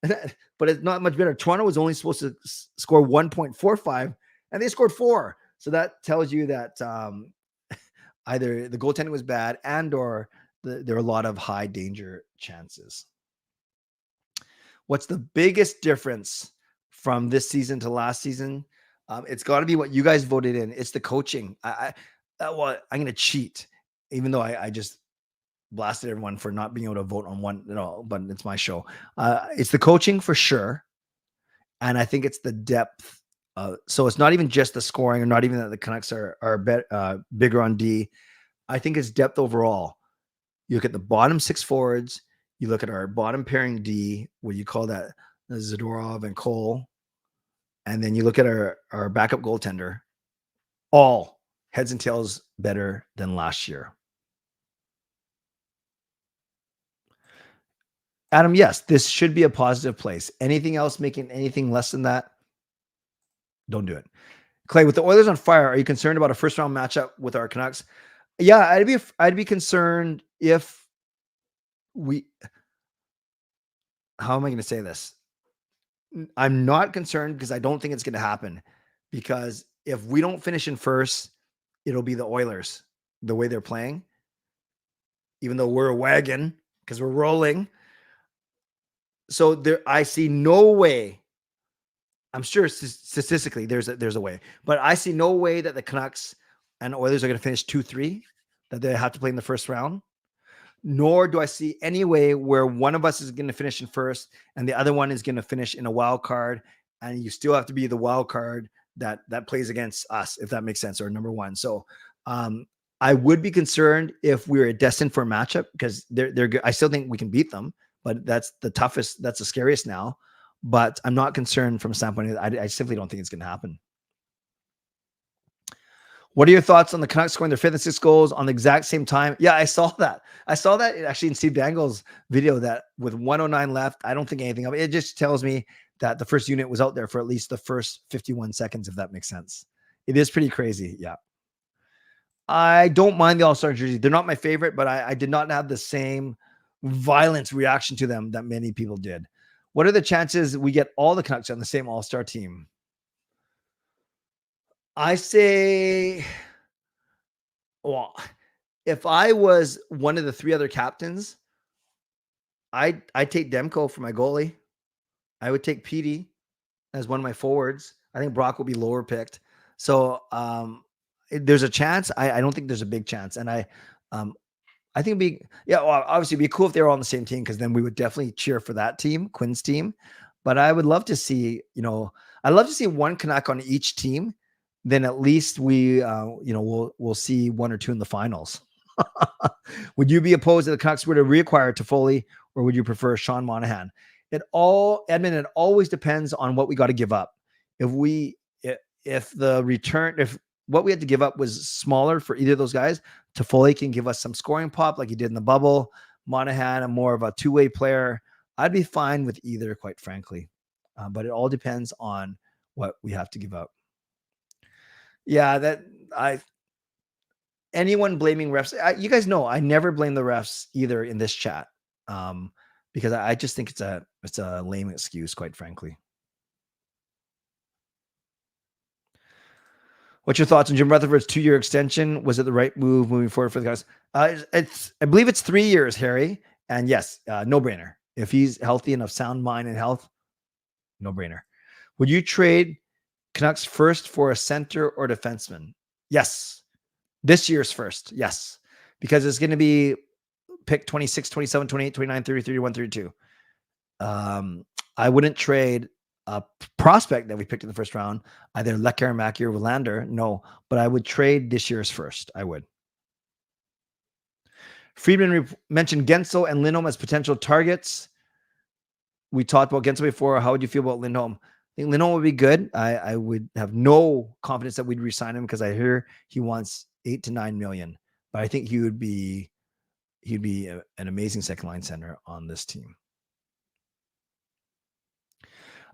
but it's not much better. Toronto was only supposed to score 1.45, and they scored 4. So that tells you that either the goaltending was bad and or there are a lot of high danger chances. What's the biggest difference from this season to last season? It's got to be what you guys voted in. It's the coaching. Well, I'm going to cheat, even though I just blasted everyone for not being able to vote on one at all, but it's my show. It's the coaching for sure. And I think it's the depth. So it's not even just the scoring, or not even that the Canucks are bigger on D. I think it's depth overall. You look at the bottom 6 forwards. You look at our bottom pairing D, what you call that, Zadorov and Cole. And then you look at our backup goaltender, all heads and tails better than last year. Adam, yes, this should be a positive place. Anything else making anything less than that, don't do it. Clay, with the Oilers on fire, are you concerned about a first round matchup with our Canucks? Yeah, I'd be concerned if we. How am I going to say this? I'm not concerned because I don't think it's going to happen. Because if we don't finish in first, it'll be the Oilers the way they're playing. Even though we're a wagon because we're rolling. So there, I see no way. I'm sure statistically there's a way, but I see no way that the Canucks and Oilers are going to finish 2-3, that they have to play in the first round. Nor do I see any way where one of us is going to finish in first and the other one is going to finish in a wild card, and you still have to be the wild card that plays against us, if that makes sense, or number one. So I would be concerned if we were destined for a matchup, because they're good. I still think we can beat them, but that's the toughest. That's the scariest now. But I'm not concerned from a standpoint. I simply don't think it's going to happen. What are your thoughts on the Canucks scoring their 5th and 6th goals on the exact same time? Yeah, I saw that. I saw that actually in Steve Dangle's video, that with 109 left, I don't think anything of it. It just tells me that the first unit was out there for at least the first 51 seconds, if that makes sense. It is pretty crazy. Yeah. I don't mind the All-Star jersey. They're not my favorite, but I did not have the same violent reaction to them that many people did. What are the chances we get all the Canucks on the same All-Star team? I say, well, if I was one of the 3 other captains, I'd take Demko for my goalie. I would take Petey as one of my forwards. I think Brock will be lower picked. So there's a chance. I don't think there's a big chance. And I think it'd be, obviously it'd be cool if they were all on the same team, because then we would definitely cheer for that team, Quinn's team. But I would love to see, I'd love to see one Canuck on each team. Then at least we, we'll see 1 or 2 in the finals. Would you be opposed to the Canucks were to reacquire Toffoli, or would you prefer Sean Monahan? Edmund, it always depends on what we got to give up. If what we had to give up was smaller for either of those guys, Toffoli can give us some scoring pop like he did in the bubble. Monahan, a more of a two-way player. I'd be fine with either, quite frankly. But it all depends on what we have to give up. Yeah, anyone blaming refs, you guys know I never blame the refs either in this chat, because I just think it's a lame excuse, quite frankly. What's your thoughts on Jim Rutherford's 2-year extension? Was it the right move moving forward for the guys? I believe it's 3 years, Harry. And yes, no brainer. If he's healthy enough, sound mind and health, no brainer. Would you trade Canucks first for a center or defenseman? Yes. This year's first. Yes. Because it's going to be pick 26, 27, 28, 29, 30, 31, 32. I wouldn't trade a prospect that we picked in the first round, either Lekkerimaki or Willander. No, but I would trade this year's first. I would. Friedman mentioned Gensel and Lindholm as potential targets. We talked about Gensel before. How would you feel about Lindholm? I think Lindholm would be good. I would have no confidence that we'd re-sign him, because I hear he wants $8 to $9 million. But I think he'd be an amazing second line center on this team.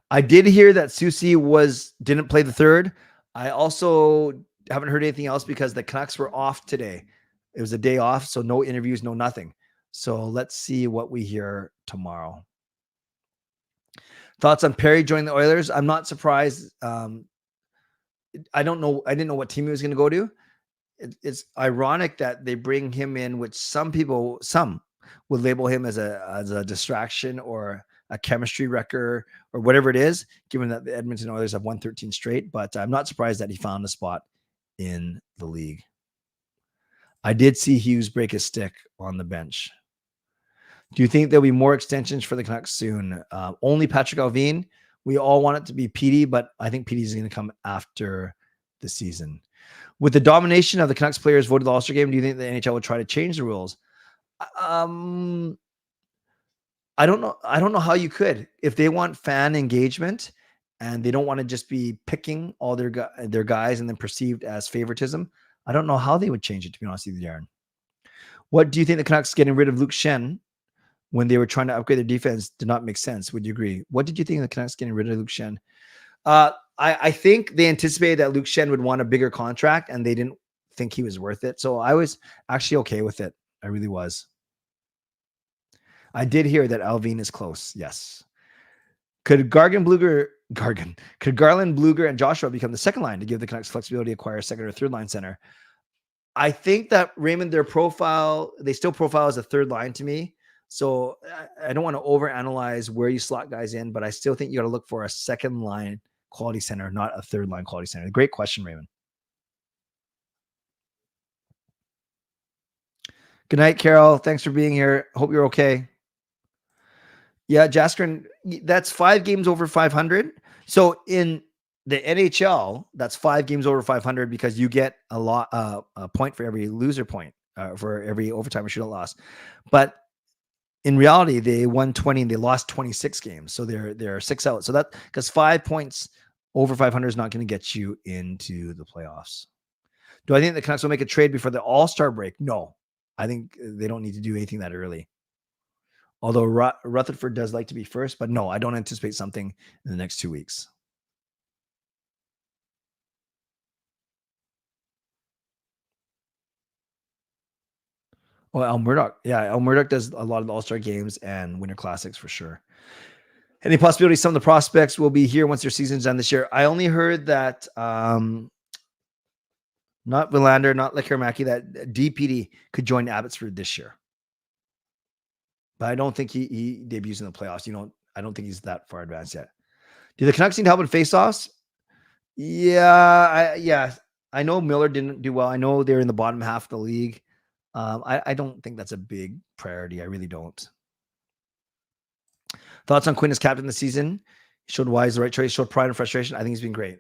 I did hear that Susie didn't play the third. I also haven't heard anything else because the Canucks were off today. It was a day off, so no interviews, no nothing. So let's see what we hear tomorrow. Thoughts on Perry joining the Oilers? I'm not surprised. I don't know. I didn't know what team he was going to go to. It's ironic that they bring him in, which some would label him as a distraction or a chemistry wrecker or whatever it is, given that the Edmonton Oilers have won 13 straight. But I'm not surprised that he found a spot in the league. I did see Hughes break his stick on the bench. Do you think there'll be more extensions for the Canucks soon? Only Patrick Alvin. We all want it to be Petey, but I think Petey is going to come after the season. With the domination of the Canucks players voted the All-Star game, do you think the NHL would try to change the rules? I don't know. I don't know how you could. If they want fan engagement and they don't want to just be picking all their guys and then perceived as favoritism, I don't know how they would change it, to be honest with you, Darren. What do you think the Canucks getting rid of Luke Schenn when they were trying to upgrade their defense did not make sense? Would you agree? What did you think of the Canucks getting rid of Luke Schenn? I think they anticipated that Luke Schenn would want a bigger contract and they didn't think he was worth it. So I was actually okay with it. I really was. I did hear that Alvin is close. Yes. Could Garland, Bluger, and Joshua become the second line to give the Canucks flexibility to acquire a second or third line center? I think that, Raymond, they still profile as a third line to me. So I don't want to overanalyze where you slot guys in, but I still think you got to look for a second line quality center, not a third line quality center. Great question, Raymond. Good night, Carol. Thanks for being here. Hope you're okay. Yeah, Jaskrin, that's 5 games over 500. So in the NHL, that's 5 games over 500 because you get a point for every loser point, for every overtime or shootout loss. But in reality, they won 20 and they lost 26 games. So they're 6 out. So that, because 5 points over 500 is not going to get you into the playoffs. Do I think the Canucks will make a trade before the All-Star break? No, I think they don't need to do anything that early. Although Rutherford does like to be first, but no, I don't anticipate something in the next 2 weeks. Oh, Al Murdoch. Yeah, Al Murdoch does a lot of the All-Star games and Winter Classics for sure. Any possibility some of the prospects will be here once their season's done this year? I only heard that not Villander, not Lekarmaki, that DPD could join Abbotsford this year. But I don't think he debuts in the playoffs. I don't think he's that far advanced yet. Do the Canucks need help in faceoffs? Yeah. I know Miller didn't do well. I know they're in the bottom half of the league. I don't think that's a big priority. I really don't. Thoughts on Quinn as captain this season? He showed why he's the right choice. Showed pride and frustration. I think he's been great.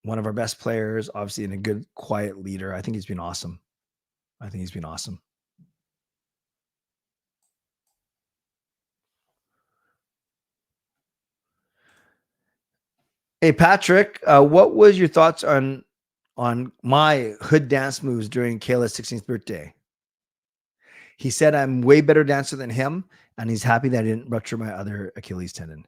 One of our best players, obviously, and a good, quiet leader. I think he's been awesome. Hey, Patrick, what was your thoughts on my hood dance moves during Kayla's 16th birthday? He said I'm way better dancer than him, and he's happy that I didn't rupture my other Achilles tendon.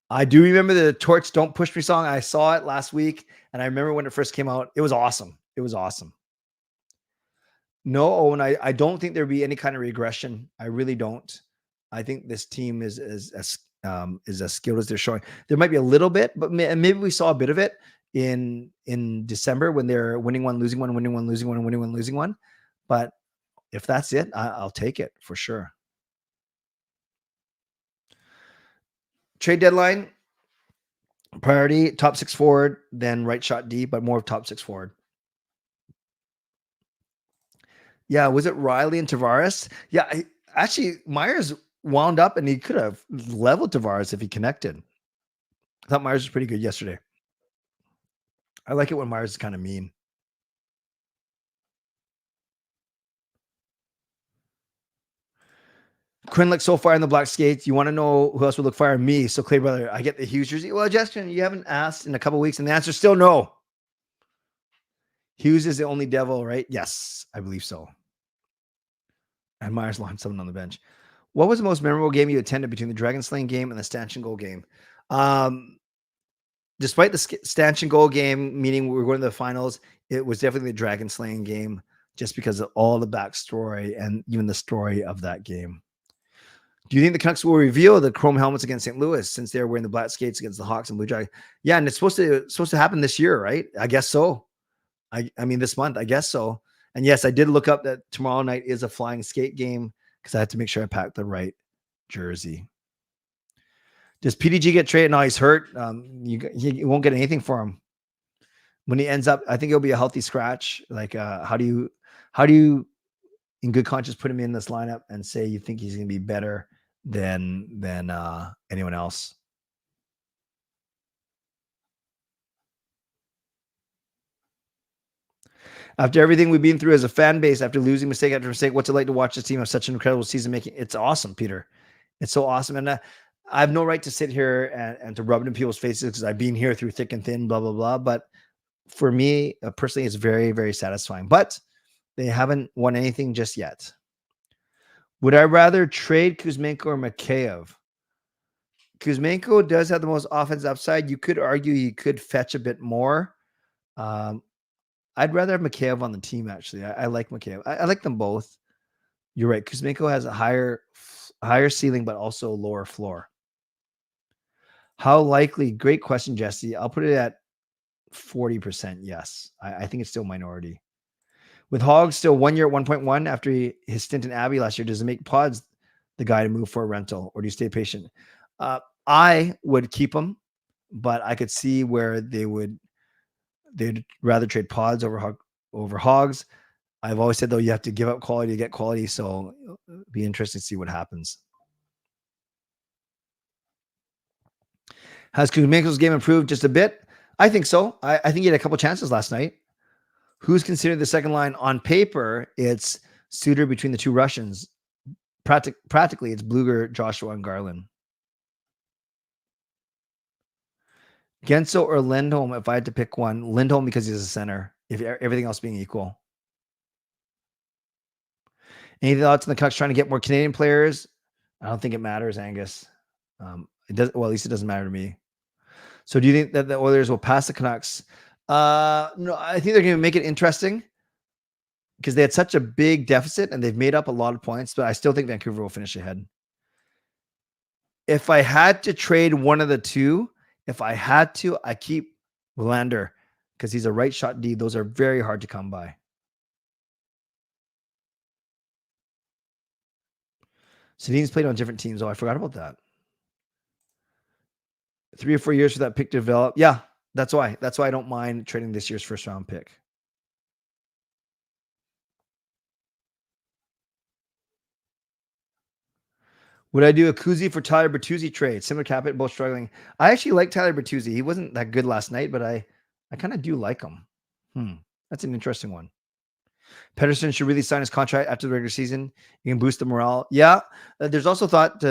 I do remember the Torch Don't Push Me song. I saw it last week, and I remember when it first came out. It was awesome. No, Owen, I don't think there'd be any kind of regression. I really don't. I think this team is as skilled as they're showing. There might be a little bit, but maybe we saw a bit of it in December when they're winning one, losing one, winning one, losing one, winning one, losing one. But if that's it, I'll take it for sure. Trade deadline, priority, top 6 forward, then right shot D, but more of top 6 forward. Yeah, was it Riley and Tavares? Yeah, actually, Myers wound up and he could have leveled Tavares if he connected. I thought Myers was pretty good yesterday. I like it when Myers is kind of mean. Quinn looks so fire in the black skates. You want to know who else would look fire? Me. So Clay brother, I get the Hughes jersey. Well, Justin, you haven't asked in a couple weeks, and the answer is still no. Hughes is the only devil, right? Yes, I believe so. And Myers launched someone on the bench. What was the most memorable game you attended between the Dragon Slaying game and the Stanch and Goal game? Despite the Stanch and Goal game, meaning we were going to the finals, it was definitely the Dragon Slaying game, just because of all the backstory and even the story of that game. Do you think the Canucks will reveal the chrome helmets against St. Louis since they're wearing the black skates against the Hawks and Blue Jackets? Yeah, and it's supposed to happen this year, right? I guess so. I mean this month, I guess so. And yes, I did look up that tomorrow night is a flying skate game because I had to make sure I packed the right jersey. Does PDG get traded? No, he's hurt. You won't get anything for him when he ends up. I think it'll be a healthy scratch. Like, how do you, in good conscience, put him in this lineup and say you think he's going to be better than anyone else? After everything we've been through as a fan base, after losing mistake after mistake, what's it like to watch this team have such an incredible season making? It's awesome, Peter. It's so awesome. And I have no right to sit here and to rub it in people's faces because I've been here through thick and thin, blah, blah, blah. But for me, personally, it's very, very satisfying. But they haven't won anything just yet. Would I rather trade Kuzmenko or Mikheyev? Kuzmenko does have the most offensive upside. You could argue he could fetch a bit more. I'd rather have Mikheyev on the team, actually. I like Mikheyev. I like them both. You're right. Kuzmenko has a higher ceiling, but also lower floor. How likely? Great question, Jesse. I'll put it at 40% yes. I think it's still minority. With Hogg still 1 year at 1.1 after his stint in Abbey last year, does it make Pods the guy to move for a rental, or do you stay patient? I would keep him, but I could see where they'd rather trade Pods over Hogs. I've always said, though, you have to give up quality to get quality, so it'll be interesting to see what happens. Has Kuzmenko's game improved just a bit? I think so. I think he had a couple chances last night. Who's considered the second line? On paper, it's Suter between the two Russians. Practically, it's Bluger, Joshua, and Garland. Gensel or Lindholm, if I had to pick one. Lindholm because he's a center, if everything else being equal. Any thoughts on the Canucks trying to get more Canadian players? I don't think it matters, Angus. It does. Well, at least it doesn't matter to me. So do you think that the Oilers will pass the Canucks? No, I think they're going to make it interesting because they had such a big deficit and they've made up a lot of points, but I still think Vancouver will finish ahead. If I had to trade one of the two, I keep Willander because he's a right shot D. Those are very hard to come by. Sedin's played on different teams. Oh, I forgot about that. 3 or 4 years for that pick to develop. Yeah, that's why. That's why I don't mind trading this year's first round pick. Would I do a Kuzi for Tyler Bertuzzi trade? Similar cap hit, both struggling. I actually like Tyler Bertuzzi. He wasn't that good last night, but I kind of do like him. That's an interesting one. Pettersson should really sign his contract after the regular season. You can boost the morale. Yeah. There's also thought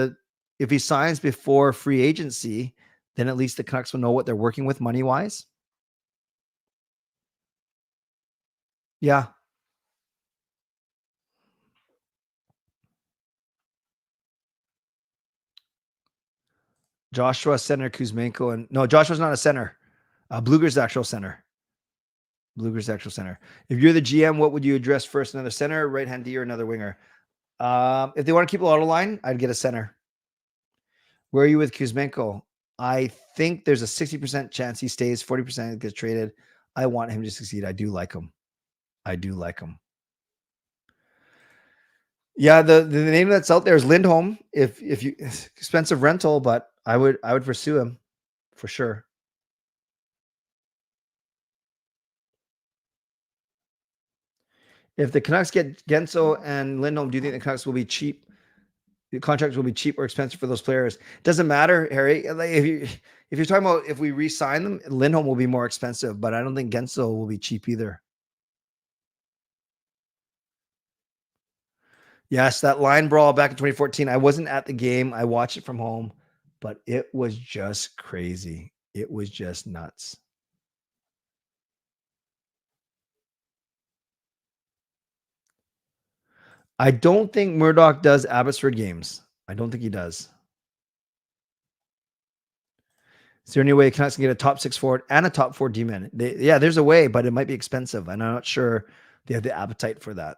if he signs before free agency, then at least the Canucks will know what they're working with money-wise. Yeah. Joshua, center, Kuzmenko, and no, Joshua's not a center. Bluger's the actual center. If you're the GM, what would you address first? Another center, right-hand D, or another winger? If they want to keep a auto line, I'd get a center. Where are you with Kuzmenko? I think there's a 60% chance he stays, 40% gets traded. I want him to succeed. I do like him. Yeah, the name that's out there is Lindholm. If you expensive rental, but I would pursue him for sure. If the Canucks get Gensel and Lindholm, do you think the Canucks will be cheap? The contracts will be cheap or expensive for those players? Doesn't matter, Harry. Like if you're talking about if we re-sign them, Lindholm will be more expensive, but I don't think Gensel will be cheap either. Yes, that line brawl back in 2014. I wasn't at the game. I watched it from home, but it was just crazy. It was just nuts. I don't think Murdoch does Abbotsford games. I don't think he does. Is there any way Canucks can get a top 6 forward and a top 4 D-man? Yeah, there's a way, but it might be expensive. And I'm not sure they have the appetite for that.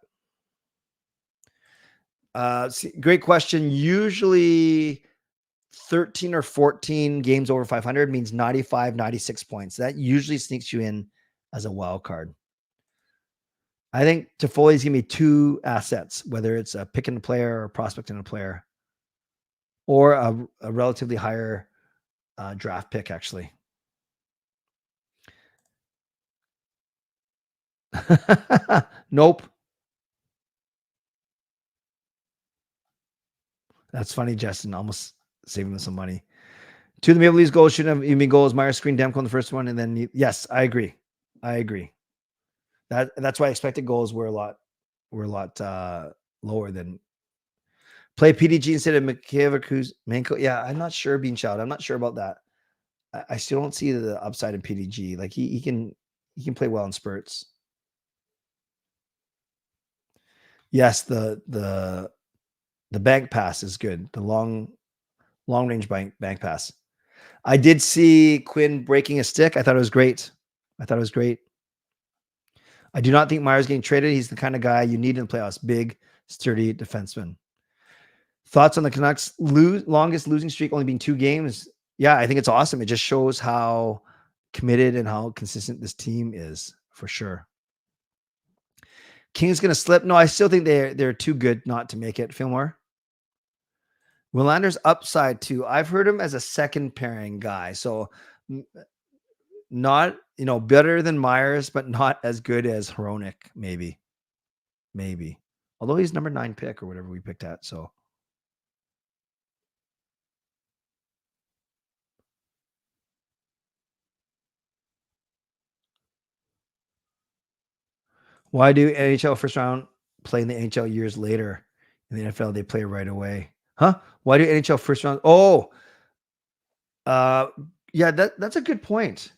Great question. Usually 13 or 14 games over 500 means 95, 96 points. That usually sneaks you in as a wild card. I think Toffoli's giving me 2 assets, whether it's a pick in a player or a prospect in a player, or a relatively higher draft pick, actually. Nope. That's funny, Justin. Almost saving them some money. 2 of the Maple Leafs goals shouldn't have even been goals. Myers screened Demko in the first one, and then yes, I agree. That's why expected goals were a lot lower than play PDG instead of Mikheyev Manko. Yeah, I'm not sure, Bean Child. I'm not sure about that. I still don't see the upside in PDG. Like he can play well in spurts. Yes, the bank pass is good. The long range bank pass. I did see Quinn breaking a stick. I thought it was great. I do not think Myers getting traded. He's the kind of guy you need in the playoffs. Big, sturdy defenseman. Thoughts on the Canucks longest losing streak only being 2 games? Yeah, I think it's awesome. It just shows how committed and how consistent this team is, for sure. King's going to slip. No, I still think they're too good not to make it. Fillmore. Willander's upside too. I've heard him as a second pairing guy. So not, better than Myers, but not as good as Hronek, maybe. Although he's number 9 pick or whatever we picked at. So why do NHL first round play in the NHL years later? In the NFL, they play right away. Huh? Why do NHL first round? Oh, yeah, that's a good point.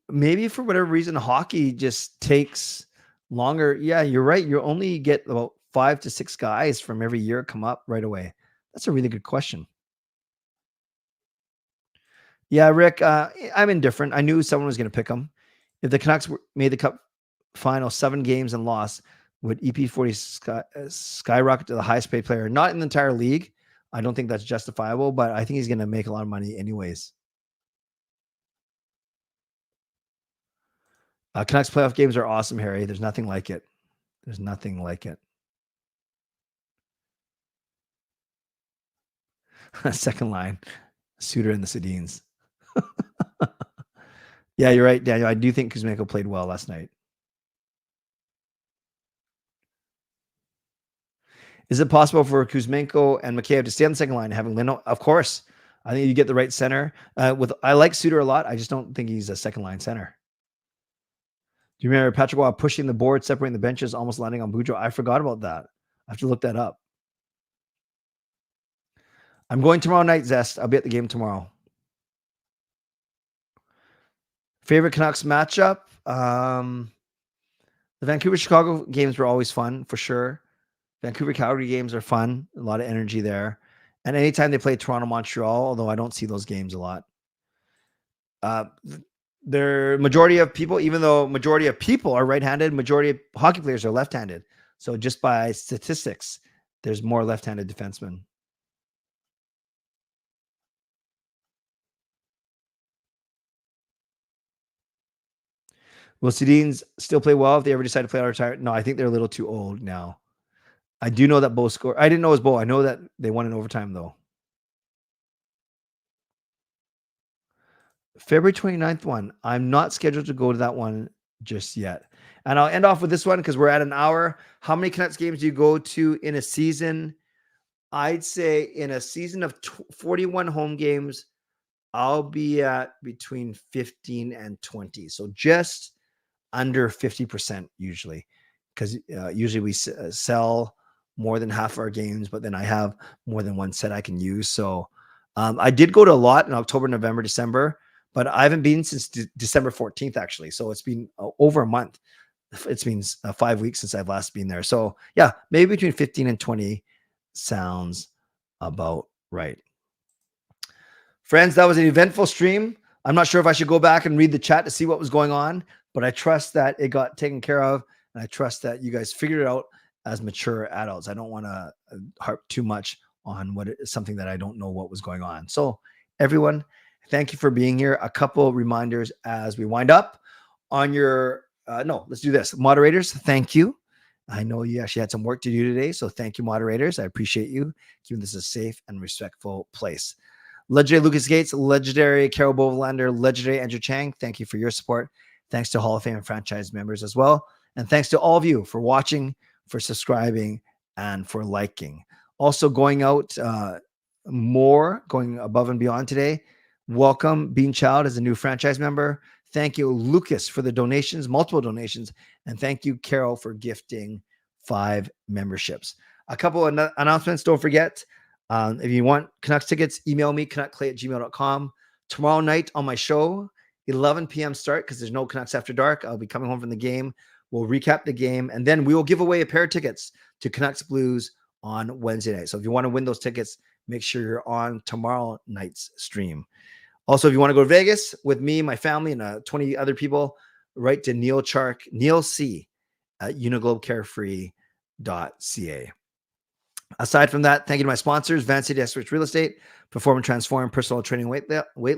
Maybe for whatever reason, hockey just takes longer. Yeah, you're right. You only get about 5 to 6 guys from every year come up right away. That's a really good question. Yeah, Rick, I'm indifferent. I knew someone was going to pick them. If the Canucks made the Cup final 7 games and lost, would EP40 skyrocket to the highest paid player? Not in the entire league. I don't think that's justifiable, but I think he's going to make a lot of money anyways. Canucks playoff games are awesome, Harry. There's nothing like it. Second line, Suter and the Sedins. Yeah, you're right, Daniel. I do think Kuzmenko played well last night. Is it possible for Kuzmenko and Mikheyev to stay on the second line, having Lino? Of course. I think you get the right center. I like Suter a lot. I just don't think he's a second line center. Do you remember Patrick Waugh pushing the board, separating the benches, almost landing on Boudreau? I forgot about that. I have to look that up. I'm going tomorrow night, Zest. I'll be at the game tomorrow. Favorite Canucks matchup? The Vancouver-Chicago games were always fun, for sure. Vancouver-Calgary games are fun. A lot of energy there. And anytime they play Toronto-Montreal, although I don't see those games a lot. Their majority of people, even though majority of people are right-handed, majority of hockey players are left-handed. So just by statistics, there's more left-handed defensemen. Will Sedins still play well if they ever decide to play out or retire? No, I think they're a little too old now. I do know that Bo scored. I didn't know it was Bo. I know that they won in overtime, though. February 29th one. I'm not scheduled to go to that one just yet. And I'll end off with this one because we're at an hour. How many Canucks games do you go to in a season? I'd say in a season of 41 home games, I'll be at between 15 and 20. So just under 50% usually, because usually we sell more than half of our games, but then I have more than one set I can use. So I did go to a lot in October, November, December, but I haven't been since December 14th, actually. So it's been over a month. It's been 5 weeks since I've last been there. So yeah, maybe between 15 and 20 sounds about right. Friends, that was an eventful stream. I'm not sure if I should go back and read the chat to see what was going on, but I trust that it got taken care of, and I trust that you guys figured it out as mature adults. I don't want to harp too much on what is something that I don't know what was going on. So everyone, thank you for being here. A couple reminders as we wind up on your, let's do this. Moderators, thank you. I know you actually had some work to do today. So thank you, moderators. I appreciate you keeping this a safe and respectful place. Legendary Lucas Gates, legendary Carol Bovelander, legendary Andrew Chang. Thank you for your support. Thanks to Hall of Fame franchise members as well. And thanks to all of you for watching, for subscribing, and for liking. Also going out going above and beyond today. Welcome, Bean Child, as a new franchise member. Thank you, Lucas, for the donations, multiple donations. And thank you, Carol, for gifting 5 memberships. A couple of announcements. Don't forget, if you want Canucks tickets, email me, canuckclay@gmail.com. Tomorrow night on my show, 11 p.m. start, because there's no Canucks After Dark. I'll be coming home from the game. We'll recap the game, and then we will give away a pair of tickets to Canucks Blues on Wednesday night. So if you want to win those tickets, make sure you're on tomorrow night's stream. Also, if you want to go to Vegas with me, my family, and 20 other people, write to Neal Chark, Neal C, at uniglobecarefree.ca. Aside from that, thank you to my sponsors, Van City Experts Real Estate, Perform and Transform, Personal Training, weight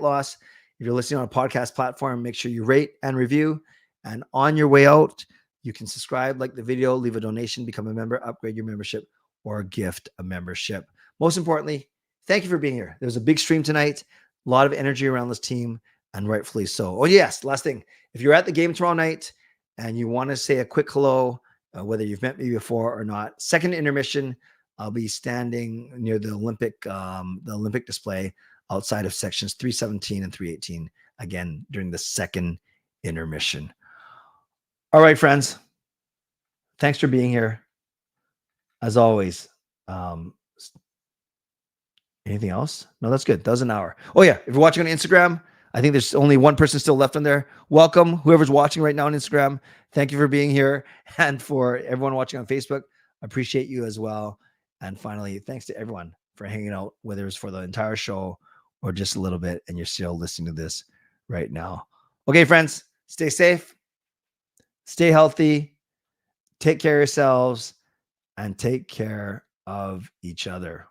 loss. If you're listening on a podcast platform, make sure you rate and review. And on your way out, you can subscribe, like the video, leave a donation, become a member, upgrade your membership, or gift a membership. Most importantly, thank you for being here. There was a big stream tonight, a lot of energy around this team, and rightfully so. Oh, yes, last thing. If you're at the game tomorrow night and you want to say a quick hello, whether you've met me before or not, second intermission, I'll be standing near the Olympic display outside of sections 317 and 318, again, during the second intermission. All right, friends. Thanks for being here. As always. Anything else? No, that's good. That was an hour. Oh, yeah. If you're watching on Instagram, I think there's only one person still left on there. Welcome, whoever's watching right now on Instagram. Thank you for being here. And for everyone watching on Facebook, I appreciate you as well. And finally, thanks to everyone for hanging out, whether it's for the entire show or just a little bit, and you're still listening to this right now. Okay, friends, stay safe, stay healthy, take care of yourselves, and take care of each other.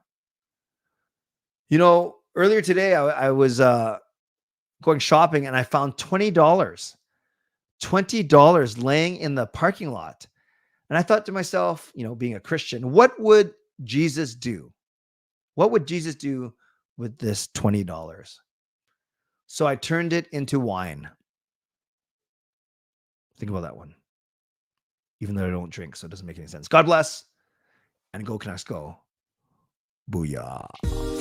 You know, earlier today, I was going shopping and I found $20 laying in the parking lot. And I thought to myself, you know, being a Christian, what would Jesus do? What would Jesus do with this $20? So I turned it into wine. Think about that one. Even though I don't drink, so it doesn't make any sense. God bless, and go Canucks go. Booyah.